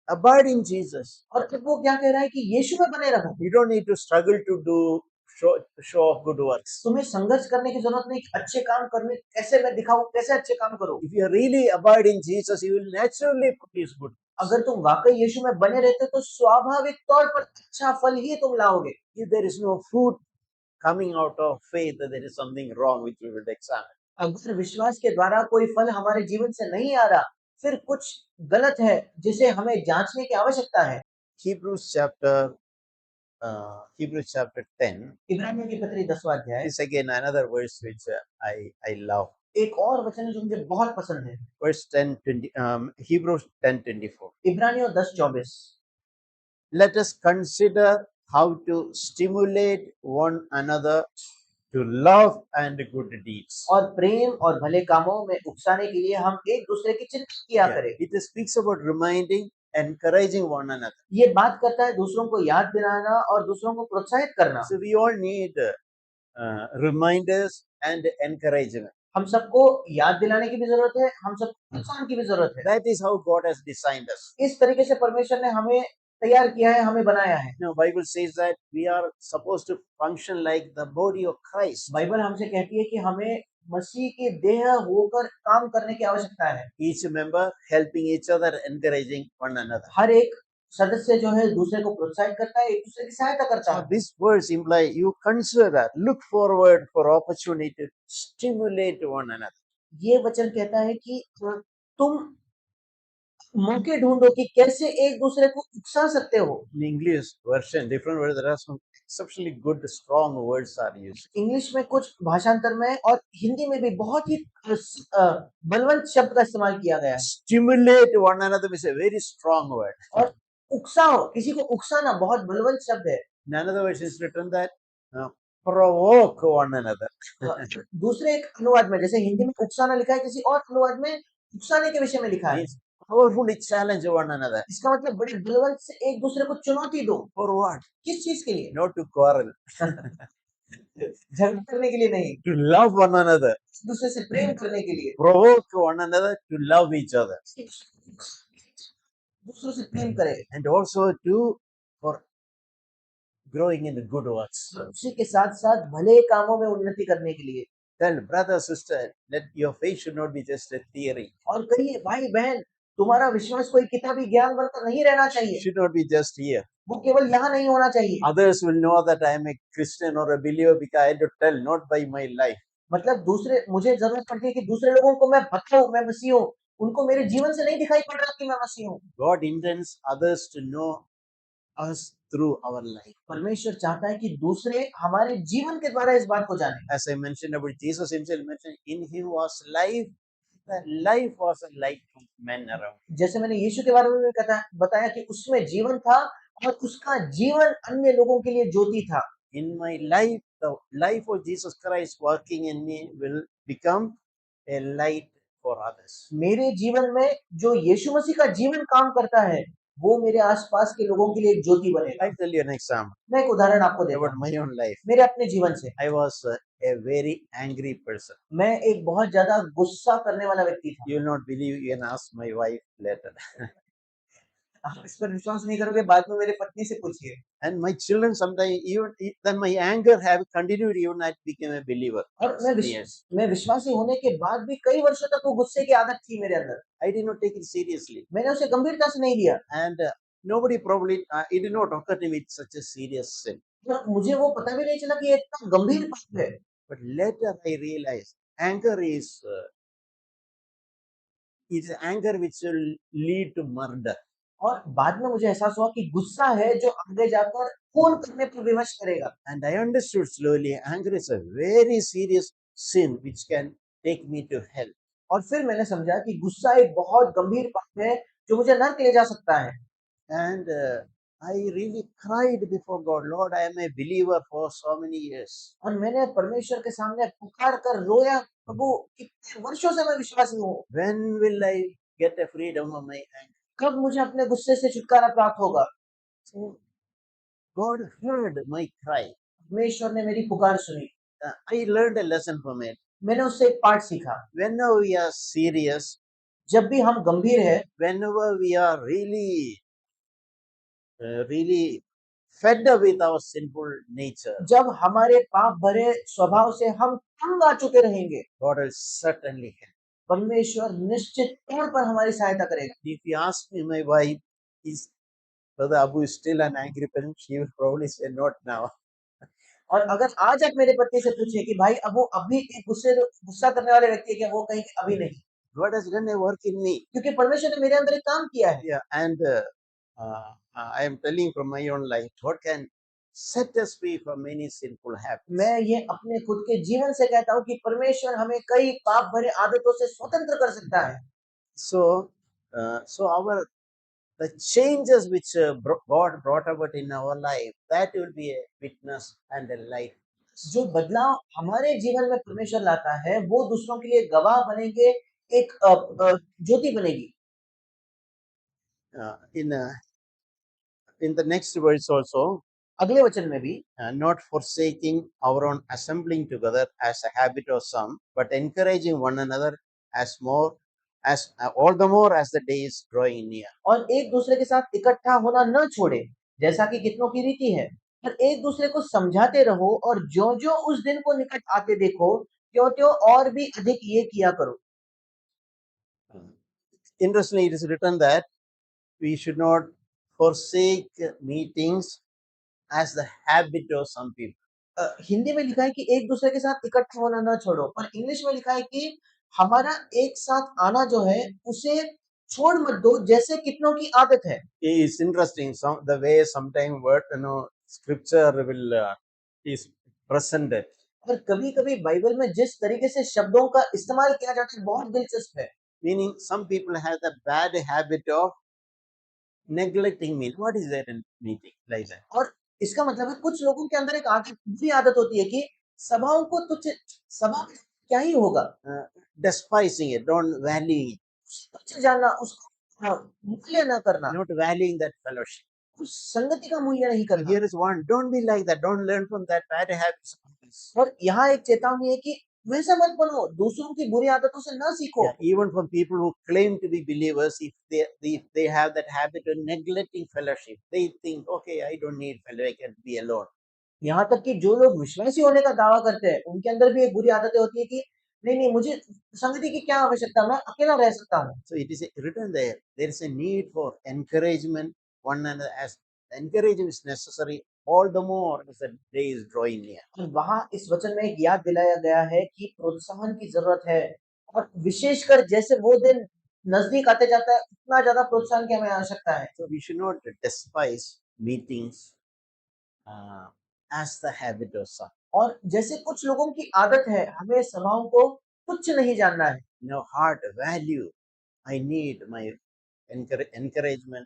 abide in Jesus. और फिर वो क्या कह रहा है कि यीशु में बने रहो। You don't need to struggle to show off good works. तुम्हें संघर्ष करने की जरूरत नहीं, अच्छे काम करने कैसे मैं दिखाऊं, कैसे अच्छे काम करूं। If you really abide in Jesus, you will naturally produce good. अगर तुम वाकई यीशु में बने रहते तो स्वाभाविक तौर पर अच्छा फल ही तुम लाओगे। If there is no fruit coming out of faith, there is something wrong which we will examine. अगर विश्वास के द्वारा कोई फल हमारे जीवन से नहीं आ रहा, फिर कुछ गलत है जिसे हमें जांचने की आवश्यकता है। Hebrews chapter 10 इब्रानियों की पत्री 10वां अध्याय, is again another verse which I love. एक और वचन है जो मुझे बहुत पसंद है। Verse 10:20, Hebrews 10:24. इब्रानियों 10:24, Let us consider how to stimulate one another to love and good deeds. और प्रेम और भले कामों में उकसाने के लिए हम एक दूसरे की चिंता किया करें। It speaks about reminding, encouraging one another. ये बात करता है दूसरों को याद दिलाना और दूसरों को प्रोत्साहित करना। So we all need reminders and encouragement. हम सबको याद दिलाने की भी जरूरत है, हम सबको प्रोत्साहन की भी जरूरत है। That is how God has designed us. इस तरीके से परमेश्वर ने हमें तैयार किया है, हमें बनाया है। You know, Bible says that we are supposed to function like the body of Christ. Bible हमसे कहती है कि हमें मसीह की देह होकर काम करने की आवश्यकता है। Each member helping each other, encouraging one another. हर एक सदस्य जो है दूसरे को प्रोत्साहित करता है, एक दूसरे की सहायता करता So है। this verse imply you consider that, look forward for opportunity to stimulate one another. ये वचन कहता है कि तुम मौके ढूंढो कि कैसे एक दूसरे को उकसा सकते हो। In English version, different words, there are some exceptionally good, strong words are used. English में कुछ भाषांतर में और हिंदी में भी बहुत ही बलवंत शब्द का इस्तेमाल किया गया है। Stimulate one another is a very strong word. और उकसाओ, किसी को उकसाना बहुत बलवंत शब्द है। In another version, it's written that provoke one another. दूसरे एक अनुवाद में, जैसे हिंदी में उकसाना लिखा है, किसी और अनुवाद में उकसाने के विषय में लिखा है। Means powerfully challenge one another. इसका मतलब बड़े बलवंत से एक दूसरे को चुनौती दो। For what? किस चीज के लिए? Not to quarrel. झगड़ा करने के लिए नहीं, To love one another. एक दूसरे से प्रेम करने के लिए। Provoke one another to love each other. दूसरों से प्रेम करे। And also for growing in the good works. उसी के साथ साथ भले कामों में उन्नति करने के लिए। Tell brother, sister, that your faith should not be just a theory. और कहिए भाई बहन, तुम्हारा विश्वास कोई किताबी ज्ञान बनकर नहीं रहना It चाहिए, should not be just here. वो केवल यहाँ नहीं होना चाहिए। Others will know that I am a Christian or a believer because I had to tell, not by my life. मतलब दूसरे, मुझे जरूरत पड़ती है कि दूसरे लोगों को मैं बताऊं मैं मसीह हूँ, उनको मेरे जीवन से नहीं दिखाई पड़ रहा कि मैं मसीह हूँ। God intends others to know us through our life. परमेश्वर चाहता है कि दूसरे हमारे जीवन के द्वारा इस बात को जाने। As I mentioned about Jesus himself, mentioned in him was life. The life was a light to men around. जैसे मैंने यीशु के बारे में भी बताया कि उसमें जीवन था और उसका जीवन अन्य लोगों के लिए ज्योति था। In my life, the life of Jesus Christ working in me will become a light for others. मेरे जीवन में जो यीशु मसीह का जीवन काम करता है, वो मेरे आसपास के लोगों के लिए एक ज्योति बनेगा। I'll tell you an example मैं एक उदाहरण आपको देता about हूँ my own life. मेरे अपने जीवन से। I was a very angry person. मैं एक बहुत ज्यादा गुस्सा करने वाला व्यक्ति था। You will not believe, you can ask my wife later. आप इस पर विश्वास नहीं करोगे, बाद में मेरे पत्नी से पूछिए। And my children sometimes, even then my anger have continued, even I became a believer. और मैं विश्वासी होने के बाद भी कई वर्षों तक वो गुस्से की आदत थी मेरे अंदर। I did not take it seriously. मैंने उसे गंभीरता से नहीं लिया। And nobody probably, it did not occur to me it's such a serious sin. तो मुझे वो पता भी नहीं चला कि ये इतना गंभीर पाप है। But later I realized anger is anger which will lead to murder. और बाद में मुझे एहसास हुआ कि गुस्सा है जो आगे जाकर खून करने पर विवश करेगा। And I understood slowly anger is a very serious sin which can take me to hell. और फिर मैंने समझा कि गुस्सा एक बहुत गंभीर पाप है जो मुझे नरक ले जा सकता है। And I really cried before God, Lord, I am a believer for so many years. और मैंने परमेश्वर के सामने पुकार कर रोया, प्रभु कितने वर्षों से मैं विश्वासी हूँ, When will I get a freedom of my anger? कब मुझे अपने गुस्से से छुटकारा प्राप्त होगा? So God heard my cry. परमेश्वर ने मेरी पुकार सुनी। I learned a lesson from it. मैंने उससे एक पाठ सीखा। Whenever we are serious, जब भी हम गंभीर है, whenever we are really fed up with our sinful nature, जब हमारे पाप भरे स्वभाव से हम तंग आ चुके रहेंगे, God will certainly help. परमेश्वर निश्चित तौर पर हमारी सहायता करेगा। If you ask me, my wife, is Brother Abu is still an angry person? She will probably say not now. और अगर आज आप मेरे पति से पूछे कि भाई अब वो अभी एक गुस्सा करने वाले व्यक्ति है क्या, वो कहेंगे अभी नहीं, God has done a work in me. क्योंकि परमेश्वर ने मेरे अंदर एक काम किया है। Yeah, and I am telling from my own life, God can set us free from many sinful habits. मैं ये अपने खुद के जीवन से कहता हूँ कि परमेश्वर हमें कई पाप भरे आदतों से स्वतंत्र कर सकता है। So the changes which God brought about in our life, that will be a witness and a light. जो बदलाव हमारे जीवन में परमेश्वर लाता है, वो दूसरों के लिए गवाह बनेंगे, एक ज्योति बनेगी। In the next verse also, अगले वचन में भी, not forsaking our own assembling together as a habit of some, but encouraging one another as all the more as the day is drawing near. और एक दूसरे के साथ इकट्ठा होना न छोड़े, जैसा कि कितनों की रीति है, पर एक दूसरे को समझाते रहो, और जो उस दिन को निकट आते देखो, त्यों और भी अधिक ये किया करो। Interestingly, it is written that we should not forsake meetings as the habit of some people. Hindi में लिखा है कि एक दूसरे के साथ इकट्ठा होना ना छोड़ो, पर इंग्लिश में लिखा है कि हमारा एक साथ आना जो है उसे छोड़ मत दो, जैसे कितनों की आदत है। It's interesting the way sometime word scripture will is presented. और कभी-कभी बाइबल में जिस तरीके से शब्दों का इस्तेमाल किया जाता है बहुत दिलचस्प है। Meaning some people have the bad habit of neglecting me. What is that in meeting like that? और इसका मतलब है कुछ लोगों के अंदर एक बुरी आदत होती है कि सभाओं को तुच्छ, सभा में क्या ही होगा, Despising it, don't valuing it, तुच्छ जानना, उसको मूल्य न करना, not valuing that fellowship. उस संगति का मूल्य नहीं So करना। here is one. Don't be like that. Don't learn from that bad habits of others. और यहाँ एक चेतावनी है कि वैसा मत बनो, दूसरों की बुरी आदतों से न सीखो। Yeah, even from people who claim to be believers, if they have that habit of neglecting fellowship, they think, okay, I don't need fellowship, I can be alone. यहाँ तक कि जो लोग विश्वासी होने का दावा करते हैं, उनके अंदर भी एक बुरी आदतें होती है कि नहीं, मुझे संगति की क्या आवश्यकता, मैं अकेला रह सकता हूँ। So it is written there. There is a need for encouragement. One another, as encouragement is necessary, all the more as the day is drawing near. और वहाँ इस वचन में एक याद दिलाया गया है कि प्रोत्साहन की जरूरत है, और विशेषकर जैसे वो दिन नजदीक आते जाता है, उतना ज्यादा प्रोत्साहन की हमें आवश्यकता है। So we should not despise meetings as the habit of some. और जैसे कुछ लोगों की आदत है, हमें सभाओं को तुच्छ नहीं जानना है। In our heart, value. I need my encouragement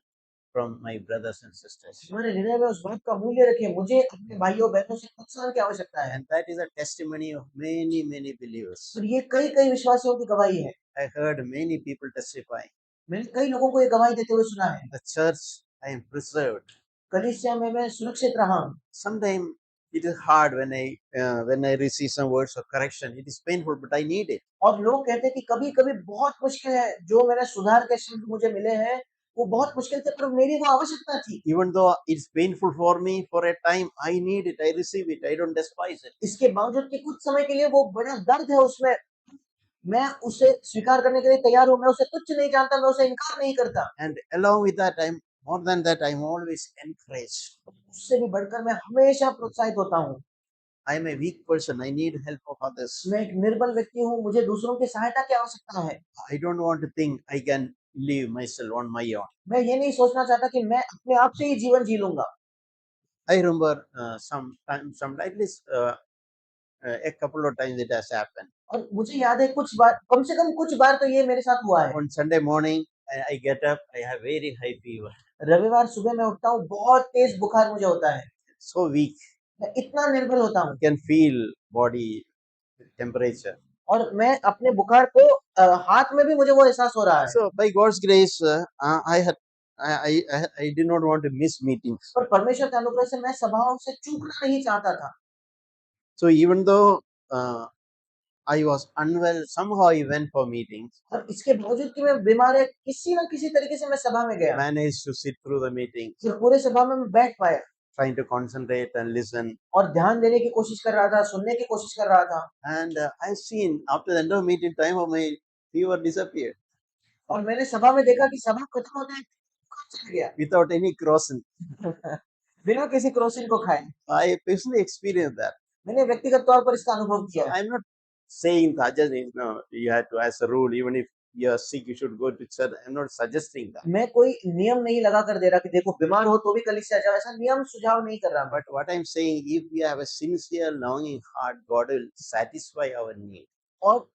from my brothers and sisters. हमारे हृदय में उस बात का मूल्य रखें, मुझे अपने भाइयों बहनों से प्रोत्साहन की आवश्यकता है। And that is a testimony of many, many believers. और ये कई विश्वासियों की गवाही है। I heard many people testify. मैंने कई लोगों को ये गवाही देते हुए सुना है। The church, I am preserved. कलीसिया में मैं सुरक्षित रहा हूँ। Sometimes it is hard when I receive some words of correction. It is painful, but I need it. और लोग कहते हैं कि कभी-कभी बहुत मुश्किल है, जो मेरे सुधार के शब्द मुझे मिले हैं, वो बहुत मुश्किल थे, पर मेरी वो आवश्यकता थी। Even though it's painful for me for a time, I need it. I receive it. I don't despise it. इसके बावजूद कि कुछ समय के लिए वो बड़ा दर्द है उसमें, मैं उसे स्वीकार करने के लिए तैयार हूँ, मैं उसे तुच्छ नहीं जानता, मैं उसे इनकार नहीं करता। And along with that, more than that, I'm always encouraged. उससे भी बढ़कर मैं हमेशा प्रोत्साहित होता हूँ। I am a weak person. I need help of others. मैं एक निर्बल व्यक्ति हूँ, मुझे दूसरों की सहायता की आवश्यकता है। I don't want to think I can live myself on my own. मैं ये नहीं सोचना चाहता कि मैं अपने आप से ही जीवन जी लूंगा। I remember some at least a couple of times it has happened. और मुझे याद है कुछ बार, कम से कम कुछ बार तो ये मेरे साथ हुआ है। On Sunday morning, I get up. I have very high fever. रविवार सुबह मैं उठता हूँ, बहुत तेज बुखार मुझे होता है। So weak. मैं इतना निर्बल होता हूँ। You can feel body temperature. और मैं अपने बुखार को हाथ में भी मुझे वो एहसास हो रहा है। So by God's grace, I did not want to miss meetings. पर परमेश्वर के अनुग्रह से मैं सभाओं से चूकना नहीं चाहता था। So even though I was unwell, somehow I went for meetings. और इसके बावजूद कि मैं बीमार है, किसी न किसी तरीके से मैं सभा में गया। Managed to sit through the meeting, फिर पूरे सभा में मैं बैठ पाया trying to concentrate and listen. और ध्यान देने की कोशिश कर रहा था, सुनने की कोशिश कर रहा था। And I've seen after the end of meeting, time of my fever disappeared और मैंने सभा में देखा कि सभा खत्म होते ही बुखार चला गया without any crossing. बिना किसी क्रोसिन को खाए। I personally experienced that. मैंने व्यक्तिगत तौर पर इसका अनुभव So किया है। I'm not saying that just you have to, as a rule, even if you're sick, you should go to church. I'm not suggesting that. मैं कोई नियम नहीं लगा कर दे रहा कि देखो बीमार हो तो भी कलीसिया जाओ, ऐसा नियम सुझाव नहीं कर रहा मैं। But what I'm saying, if we have a sincere, longing heart, God will satisfy our need. और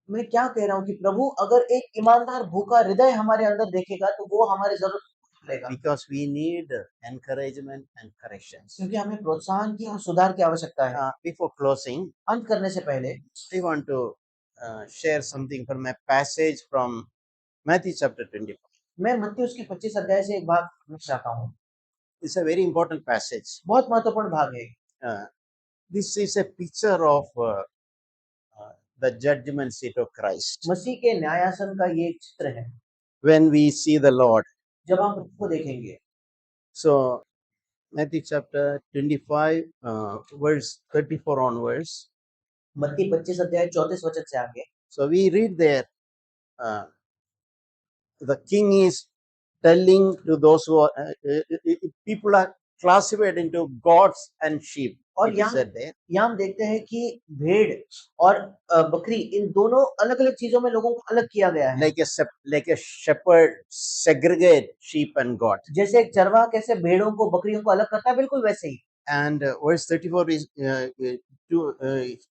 मैं क्या कह रहा हूँ कि प्रभु अगर एक ईमानदार भूखा हृदय हमारे अंदर देखेगा तो वो हमारी जरूरत पूरा करेगा। Because we need encouragement and corrections. क्योंकि हमें प्रोत्साहन की और सुधार की आवश्यकता है। Before closing, अंत करने से पहले I want to share something from a passage from Matthew chapter 25. मैं मत्ती उसके 25 अध्याय से एक भाग पढ़ना चाहता हूँ। It's a very important passage. बहुत महत्वपूर्ण भाग है। This is a picture of the judgment seat of Christ. मसीह के न्यायासन का ये एक चित्र है। When we see the Lord. जब हम प्रभु को देखेंगे। So Matthew chapter 25, verse 34 onwards. मत्ती 25 अध्याय 34 वचन से आगे। So we read there, the king is telling to those who are, people are classified into goats and sheep. और It is यहाँ said there. यहाँ हम देखते हैं कि भेड़ और बकरी इन दोनों अलग-अलग चीजों में लोगों को अलग किया गया है। Like a shepherd segregate sheep and goat. जैसे एक चरवाहा कैसे भेड़ों को बकरियों को अलग करता है, बिल्कुल वैसे ही। And verse 34 is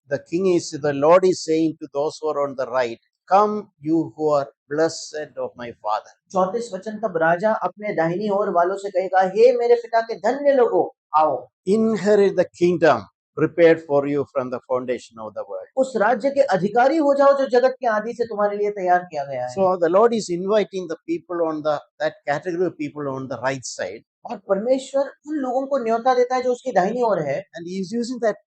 the king is, the Lord is saying to those who are on the right, come you who are blessed of my father. 34 वचन, तब राजा अपने दाहिनी ओर वालों से कहेगा, हे मेरे पिता के धन्य लोगों, आओ Inherit the kingdom prepared for you from the foundation of the world. उस राज्य के अधिकारी हो जाओ जो जगत के आदि से तुम्हारे लिए तैयार किया गया है। So the Lord is inviting the people on that category of people on the right side, और परमेश्वर उन लोगों को न्योता देता है जो उसकी दाहिनी ओर है। and he is using that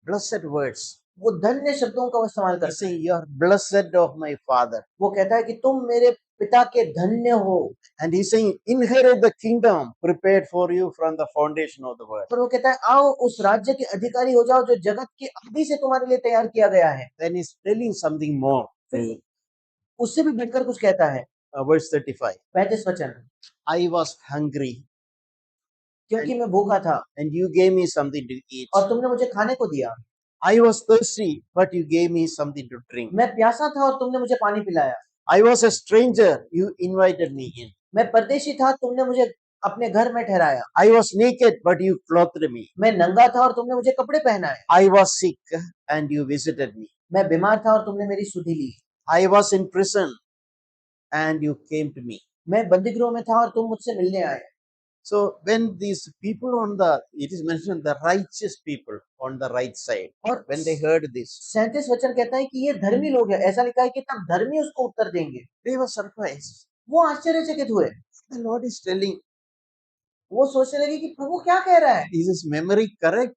blessed words. वो धन्य शब्दों का इस्तेमाल He करता is है। saying, you are blessed of my father. वो कहता है कि तुम मेरे पिता के धन्य हो। And he is saying, inherit the kingdom prepared for you from the foundation of the world. और वो कहता है, आओ उस राज्य के अधिकारी हो जाओ जो जगत के आदि से तुम्हारे लिए तैयार किया गया है। Then he's telling something more. फिर उससे भी बढ़कर कुछ कहता है। Verse 35. 35 वचन, I was hungry क्योंकि मैं भूखा था and you gave me something to eat. और तुमने मुझे खाने को दिया। I was thirsty, but you gave me something to drink. मैं प्यासा था और तुमने मुझे पानी पिलाया। I was a stranger, you invited me in. मैं परदेशी था, तुमने मुझे अपने घर में ठहराया। I was naked, but you clothed me. मैं नंगा था और तुमने मुझे कपड़े पहनाए। I was sick, and you visited me. मैं बीमार था और तुमने मेरी सुधि ली। I was in prison, and you came to me. मैं बंदीगृह में था और तुम मुझसे मिलने आए। So when these people it is mentioned the righteous people on the right side, और when they heard this, 37 वचन कहता है कि ये धर्मी लोग हैं। ऐसा लिखा है कि तब धर्मी उसको उत्तर देंगे। they were surprised. वो आश्चर्यचकित हुए। The Lord is telling, वो सोचने लगे कि प्रभु क्या कह रहा है? is his memory correct,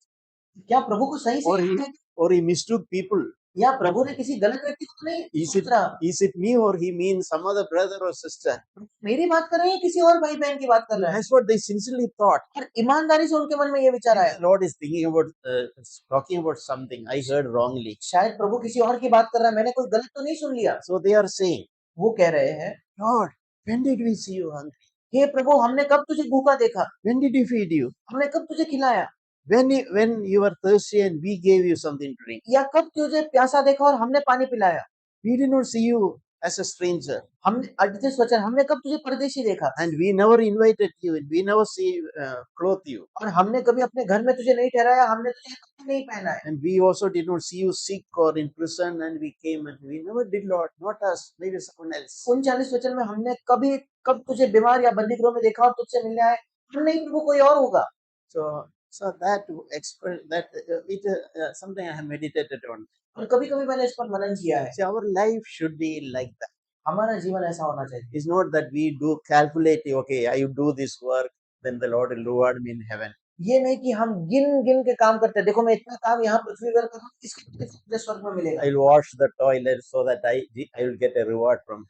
क्या प्रभु को सही से or याद है? he mistook people? या प्रभु ने किसी गलत व्यक्ति को नहीं Is सोच रहा? it me, or he means some other brother or sister? मेरी बात कर रहे हैं, किसी और भाई बहन की बात कर रहा है। That's what they sincerely thought. और ईमानदारी से उनके मन में ये विचार आया। The Lord is thinking about talking about something I heard wrongly. शायद प्रभु किसी और की बात कर रहा है, मैंने कोई गलत तो नहीं सुन लिया। So they are saying, वो कह रहे हैं, Lord, when did we see you hungry? हे प्रभु, हमने कब तुझे भूखा देखा? When did we feed you? हमने कब तुझे खिलाया? When you were thirsty and we gave you something to drink? या कब तुझे प्यासा देखा और हमने पानी पिलाया? We did not see you as a stranger, हमने 38 वचन, हमने कब तुझे परदेशी देखा? and we never invited you, and we never clothe you, और हमने कभी अपने घर में तुझे नहीं ठहराया, हमने तुझे कपड़े नहीं पहनाए। and we also did not see you sick or in prison, and we came, and we never did, Lord, not us, maybe someone else. 39 वचन में हमने कब तुझे बीमार या बंदीगृह में देखा और तुझसे मिलने आए? हम नहीं प्रभु, कोई और होगा। So that something I have meditated on. और कभी-कभी मैंने इस पर मनन किया है। See, our life should be like that. हमारा जीवन ऐसा होना चाहिए। It's not that we do calculate, okay, I do this work, then the Lord will reward me in heaven. ये नहीं कि हम गिन-गिन के काम करते हैं। देखो मैं इतना काम यहाँ पृथ्वी पर कर रहा हूँ, इसके बदले मुझे स्वर्ग में मिलेगा। I'll wash the toilet so that I will get a reward from.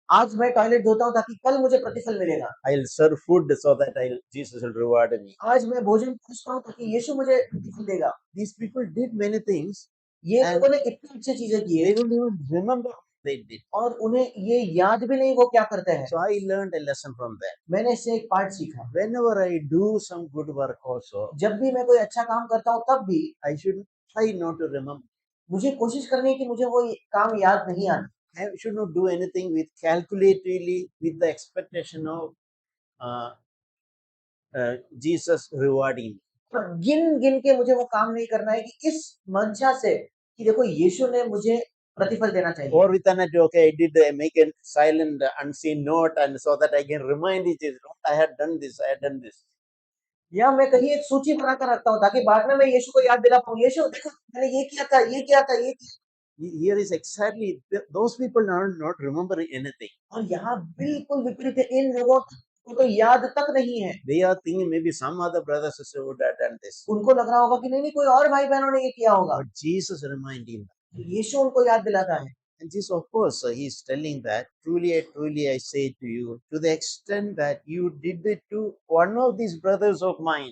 आज मैं टॉयलेट धोता हूँ ताकि कल मुझे प्रतिफल मिलेगा। I'll serve food so that Jesus will reward me. आज मैं भोजन परोसता हूँ ताकि यीशु मुझे प्रतिफल देगा। These people did many things. ये And लोगों ने इतनी अच्छी चीजें की They है don't even remember what they did. और उन्हें ये याद भी नहीं वो क्या करते हैं। So I learned a lesson from that. मैंने इससे एक पाठ सीखा। Whenever I do some good work also, जब भी मैं कोई अच्छा काम करता हूँ तब भी I should try not to remember. मुझे कोशिश करनी है कि मुझे वो काम याद नहीं आना। I should not do anything with calculatively with the expectation of Jesus rewarding me. पर गिन-गिन के मुझे वो काम नहीं करना है कि इस मंशा से कि देखो यीशु ने मुझे प्रतिफल देना चाहिए। Or with an okay, I did make a silent unseen note, and so that I can remind it is, I had done this, I had done this. या मैं कहीं एक सूची बनाकर रखता हूँ ताकि बाद में मैं यीशु को याद दिला पाऊँ, यीशु देखो मैंने ये किया था, ये किया था, ये किया। Here is exactly those people are not remembering anything. और यहाँ बिल्कुल विपरीत है, इन लोगों को तो याद तक नहीं है। They are thinking maybe some other brother sister would have done this. उनको लग रहा होगा कि नहीं कोई और भाई बहनों ने ये किया होगा। But Jesus reminded him. यीशु उनको याद दिलाता है। And Jesus, of course, he is telling that truly I say to you, to the extent that you did it to one of these brothers of mine,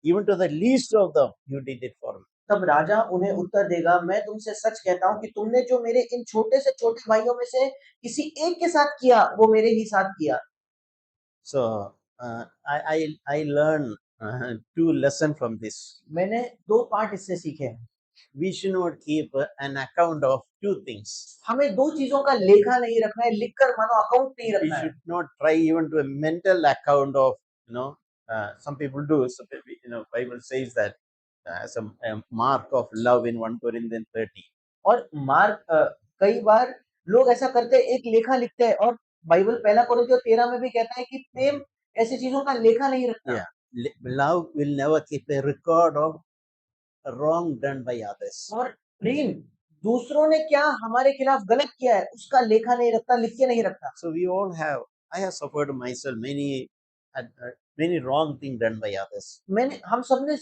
even to the least of them, you did it for me. तब राजा उन्हें उत्तर देगा, मैं तुमसे सच कहता हूँ कि तुमने जो मेरे इन छोटे से छोटे भाइयों में से किसी एक के साथ किया, वो मेरे ही साथ किया। So I learned two lessons from this. मैंने 2 पाठ इससे सीखे हैं। We should not keep an account of two things. हमें 2 चीज़ों का लेखा नहीं रखना है, लिखकर मानो अकाउंट नहीं We रखना है। should not try even to a mental account of, some people do. Some people, Bible says that as a mark of love in 1 Corinthians 30. और कई बार लोग ऐसा करते हैं, एक लेखा लिखते हैं और बाइबल पहला कोरिन्थियों 13 में भी कहता है कि प्रेम ऐसी चीज़ों का लेखा नहीं रखना। Yeah, love will never keep a record of wrong done by others. और प्रेम दूसरों ने क्या हमारे खिलाफ गलत किया है, उसका लेखा नहीं रखता, लिख के नहीं रखता। So we all have. I have suffered myself many wrong things done by others. हम सबने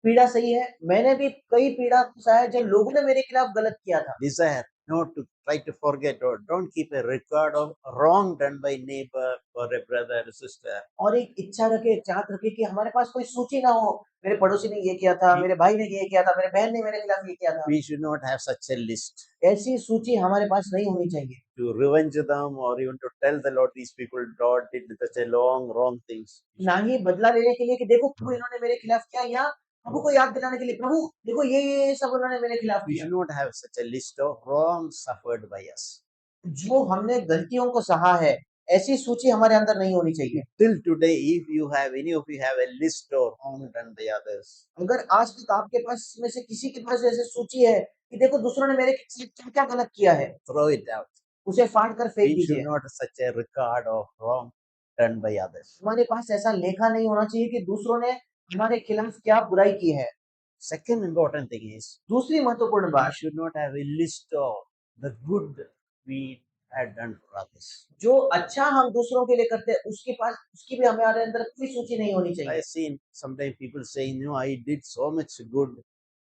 पीड़ा सही है, मैंने भी कई पीड़ा सहा है जब लोगों ने मेरे खिलाफ गलत किया था। Desire not to try to forget or don't keep a record of wrong done by neighbor or a brother or sister. और एक इच्छा रखे, एक चाहत रखे कि हमारे पास कोई सूची ना हो, मेरे पड़ोसी ने ये किया था, मेरे भाई ने ये किया था, मेरे बहन ने मेरे खिलाफ ये किया था। We should not have such a list ऐसी सूची हमारे पास नहीं होनी चाहिए। to revenge them or even to tell the Lord these people Lord did such a wrong things. ना ही बदला लेने के लिए कि देखो प्रभु इन्होंने मेरे खिलाफ किया, या प्रभु को याद दिलाने के लिए प्रभु देखो ये सब उन्होंने मेरे खिलाफ We किया। should not have such a list of wrongs suffered by us. जो हमने गलतियों को सहा है, ऐसी सूची हमारे अंदर नहीं होनी चाहिए। Till today, if you have any of you have a list of wrong done by others, अगर आज तक आपके पास में से किसी के पास ऐसी सूची है कि देखो दूसरों ने मेरे साथ क्या गलत किया है, throw it out. उसे फाड़ कर फेंक We should दीजिए। not have such a record of wrong done by others. हमारे पास ऐसा लेखा नहीं होना चाहिए कि दूसरों ने हमारे खिलाफ क्या बुराई की है। Second important thing is दूसरी महत्वपूर्ण we बात, should not have a list of the good we had done for others. जो अच्छा हम दूसरों के लिए करते हैं उसकी भी हमारे अंदर कोई सूची नहीं होनी I चाहिए। have seen sometimes people saying, I did so much good,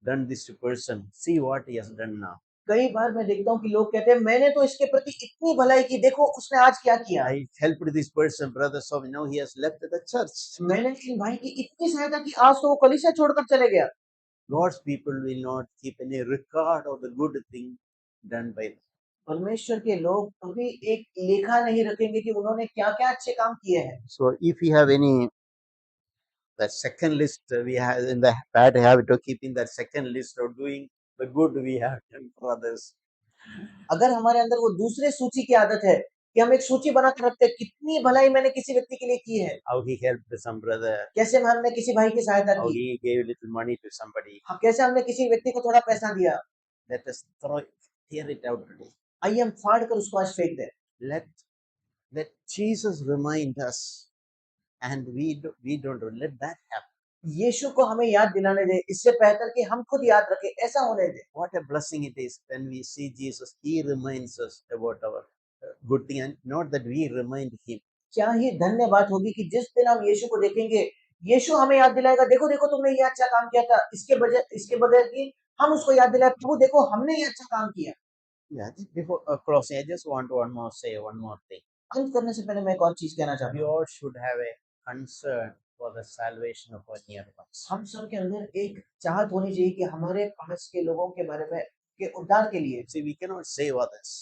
done this to person. See what he has done now. कई बार मैं देखता हूँ कि लोग कहते हैं मैंने तो इसके प्रति इतनी भलाई की, देखो उसने आज क्या किया। I helped this person, brother, so now he has left the church. मैंने इन भाई की इतनी सहायता की, आज तो वो कलीसिया छोड़कर चले गया। God's people will not keep any record of the good thing done by them. परमेश्वर के लोग कभी एक लेखा नहीं रखेंगे कि उन्होंने क्या-क्या अच्छे काम किए हैं। So if you have any that second list, we have in the bad habit of keeping that second list of doing the good we have done for others. अगर हमारे अंदर वो दूसरे सूची की आदत है कि हम एक सूची बना कर रखते हैं, कितनी भलाई मैंने किसी व्यक्ति के लिए की है, How he helped some brother, कैसे हमने किसी भाई की सहायता how की, he gave little money to somebody. कैसे हमने किसी व्यक्ति को थोड़ा पैसा दिया। Let us tear it out today. आइए हम फाड़ कर उसको आज फेंक दें। Let Jesus remind us, and we don't let that happen. यीशु को हमें याद दिलाने दे, इससे बेहतर कि हम खुद याद रखें, ऐसा होने दे। What a blessing it is when we see Jesus. He reminds us about our good thing, and not that we remind him. क्या ही धन्य बात होगी कि जिस दिन हम यीशु को देखेंगे, यीशु हमें याद दिलाएगा, देखो देखो तुमने ये अच्छा काम किया था, इसके बगैर कि हम उसको याद दिलाए, प्रभु देखो हमने ये अच्छा काम किया। Yeah, before closing, I just want to say one more thing. अंत करने से पहले मैं एक और चीज कहना चाहता We हूँ। all should have a concern for the salvation of our near ones. हम सब के अंदर एक चाहत होनी चाहिए कि हमारे पास के लोगों के बारे में के उद्धार के लिए, See, we cannot save others.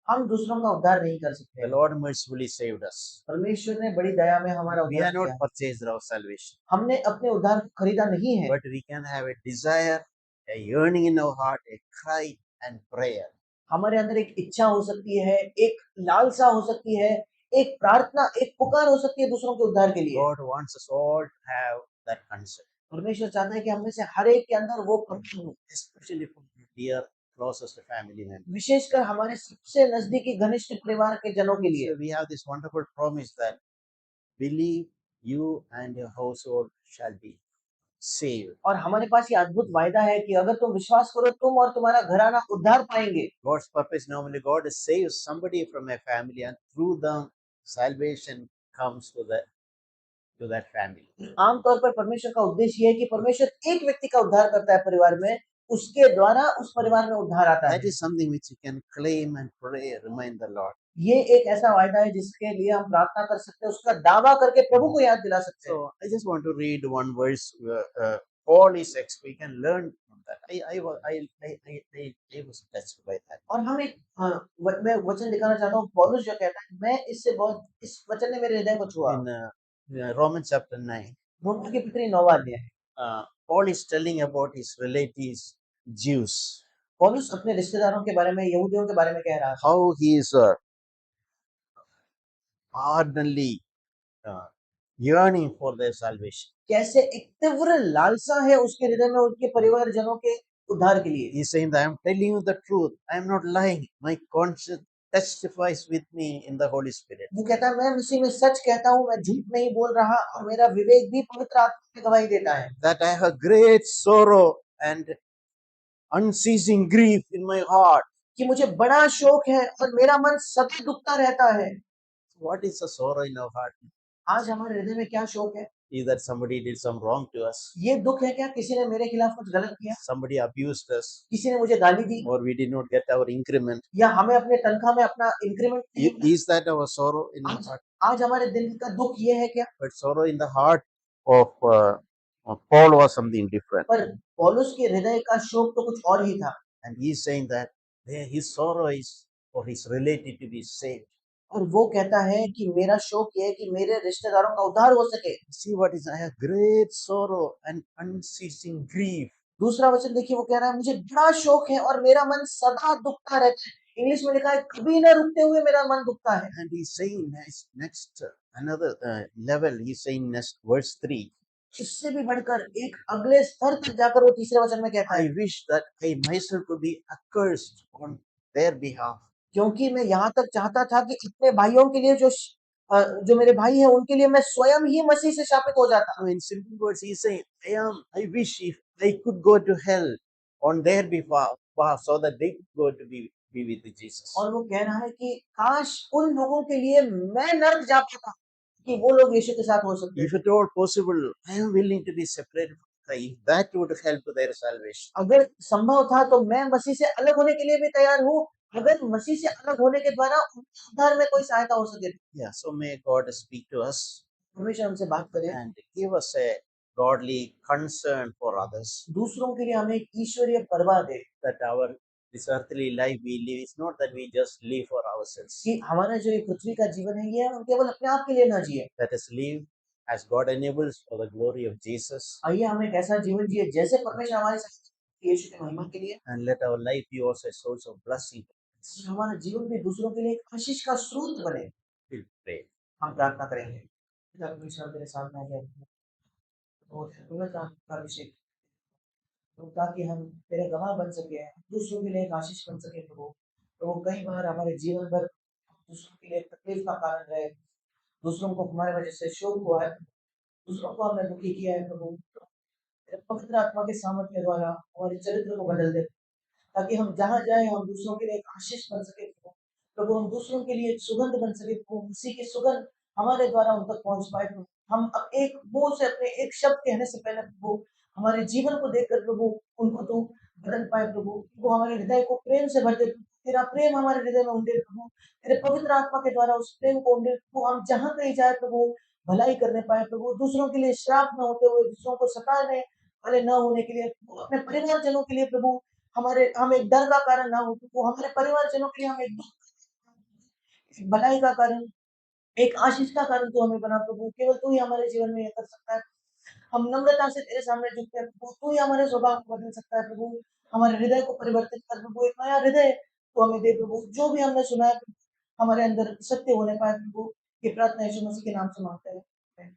हम दूसरों का उद्धार नहीं कर The सकते। Lord mercifully saved us. परमेश्वर ने बड़ी दया में हमारा We उद्धार are not किया। purchased our salvation, हमने अपने उद्धार को खरीदा नहीं है, but we can have a desire, a yearning in our heart, a cry and prayer. हमारे अंदर एक इच्छा हो सकती है, एक लालसा हो सकती है, एक प्रार्थना, एक पुकार हो सकती है दूसरों के उद्धार के लिए। God wants us all to have that concern, परमेश्वर चाहता है कि हम में से हर एक के अंदर वो कंपन हो, especially for the dear closest family members. विशेषकर हमारे सबसे नजदीकी घनिष्ठ परिवार के जनों के लिए। So we have this wonderful promise that believe you and your household shall be saved. और हमारे पास ये अद्भुत वायदा है कि अगर तुम विश्वास करो, तुम और तुम्हारा घराना उद्धार पाएंगे। God's purpose normally God saves somebody from a family, and through them salvation comes to that family. आमतौर पर परमेश्वर का उद्देश्य ये है कि परमेश्वर एक व्यक्ति का उद्धार करता है परिवार में, उसके द्वारा उस परिवार में उद्धार आता है। That is something which you can claim and pray, remind the Lord. ये एक ऐसा वायदा है जिसके लिए हम प्रार्थना कर सकते हैं, उसका दावा करके प्रभु को याद दिला सकते हैं। So I just want to read one verse. Paul is we can learn from that. I was touched by that. और हम एक मैं वचन दिखाना चाहता हूँ, पौलुस जो कहता है, मैं इससे बहुत, इस वचन ने मेरे हृदय को छुआ। In Romans chapter 9, रोमियो की पत्री 9वां अध्याय। Paul is telling about his relatives, Jews, पौलुस अपने रिश्तेदारों के बारे में, यहूदियों के बारे में कह रहा था, how he is ardently yearning for their salvation. कैसे एक तीव्र लालसा है उसके हृदय में उनके परिवारजनों के उद्धार के लिए। He's saying that I am telling you the truth. I am not lying. My conscience testifies with me in the Holy Spirit. वो कहता है, मैं मसीह में सच कहता हूँ, मैं झूठ नहीं बोल रहा, और मेरा विवेक भी पवित्र आत्मा की गवाही देता है That I have great sorrow and unceasing grief in my heart. कि मुझे बड़ा शोक है और मेरा मन सदा दुखता रहता है। What is the sorrow in our heart? आज हमारे हृदय में क्या शोक है? Is that somebody did some wrong to us? ये दुख है क्या किसी ने मेरे खिलाफ कुछ गलत किया, Somebody abused us, किसी ने मुझे गाली दी, or we did not get our increment? या हमें अपने तनख्वाह में अपना इंक्रीमेंट नहीं मिला? Is that our sorrow in our आज heart? आज हमारे दिल का दुख ये है क्या? But sorrow in the heart of Paul was something different. पर पौलुस के हृदय का शोक तो कुछ और ही था, And he's saying that his sorrow is for his relative to be saved. और वो कहता है कि मेरा शोक ये है कि मेरे रिश्तेदारों का उद्धार हो सके। See what is, I have great sorrow and unceasing grief. दूसरा वचन देखिए, वो कह रहा है, मुझे बड़ा शोक है और मेरा मन सदा दुखता रहता है। इंग्लिश में लिखा है, कभी न रुकते हुए मेरा मन दुखता है। And he's saying next another level, he's saying next verse 3. इससे भी बढ़कर एक अगले स्तर तक जाकर वो तीसरे वचन में कहता है, I wish that I myself could be accursed on their behalf. क्योंकि मैं यहाँ तक चाहता था कि अपने भाइयों के लिए जो मेरे भाई हैं उनके लिए मैं स्वयं ही मसीह से शापित हो जाता। In simple words, he's saying, I wish if I could go to hell on their behalf, so that they could go to be with Jesus. और वो कह रहा है कि काश उन लोगों के लिए मैं नर्क जा पाता कि वो लोग यीशु के साथ हो सकते। If at all possible, I am willing to be separated from Christ, if that would help their salvation. अगर संभव था तो मैं मसीह से अलग होने के लिए भी तैयार हूँ, अगर मसीह से अलग होने के द्वारा उद्धार में कोई सहायता हो सके। Yeah, so may God speak to us परमेश्वर हमसे बात करे and give us a godly concern for others. दूसरों के लिए हमें एक ईश्वरीय परवाह दे, That this earthly life we live is not that we just live for ourselves. कि हमारा जो ये पृथ्वी का जीवन है ये हम केवल अपने आप के लिए ना जिए। Let us live as God enables for the glory of Jesus. आइए हम एक ऐसा जीवन जिए जैसे परमेश्वर हमारे साथ यीशु की महिमा के लिए, And let our life be also a source of blessing. हमारा जीवन भी दूसरों के लिए एक आशीष का स्रोत बने। We'll pray. हम प्रार्थना करेंगे। पिता परमेश्वर, तेरे सामने आ गए और पवित्र आत्मा का अभिषेक, तो ताकि हम तेरे गवाह बन सके, दूसरों के लिए एक आशीष बन सके प्रभु। तो कई बार हमारे जीवन भर दूसरों के लिए तकलीफ का कारण रहे, दूसरों को हमारे वजह से शोक हुआ है, दूसरों को हमने दुखी किया है प्रभु। तेरे पवित्र आत्मा के सामर्थ्य द्वारा हमारे चरित्र को बदल दे, ताकि हम जहाँ जाए हम दूसरों के लिए एक आशीष बन सके प्रभु। प्रभु हम दूसरों के लिए एक सुगंध बन सके प्रभु, उसी की सुगंध हमारे द्वारा उन तक पहुंच पाए प्रभु। हम अब एक मुंह से अपने एक शब्द कहने से पहले प्रभु हमारे जीवन को देखकर प्रभु उनको तो बदल पाए प्रभु, वो हमारे हृदय को प्रेम से भर दे। तेरा प्रेम हमारे हृदय में उंडेल प्रभु, तेरे पवित्र आत्मा के द्वारा उस प्रेम को उंडेल प्रभु। हम जहाँ कहीं जाए प्रभु भलाई करने पाए प्रभु, दूसरों के लिए श्राप न होते हुए, दूसरों को सताने वाले न होने के लिए, अपने परिवारजनों के लिए प्रभु हम एक डर का कारण ना हो प्रभु, हमारे परिवारजनों के लिए हम एक भलाई का कारण, एक आशीष का कारण तू हमें बना प्रभु। केवल तू ही हमारे जीवन में ये कर सकता है। हम नम्रता से तेरे सामने झुकते हैं प्रभु, तू ही हमारे स्वभाव को बदल सकता है प्रभु। हमारे हृदय को परिवर्तित कर प्रभु, एक नया हृदय तू हमें दे प्रभु। जो भी हमने सुना है हमारे अंदर सत्य होने पाए प्रभु। ये प्रार्थना यीशु मसीह के नाम से मांगते हैं।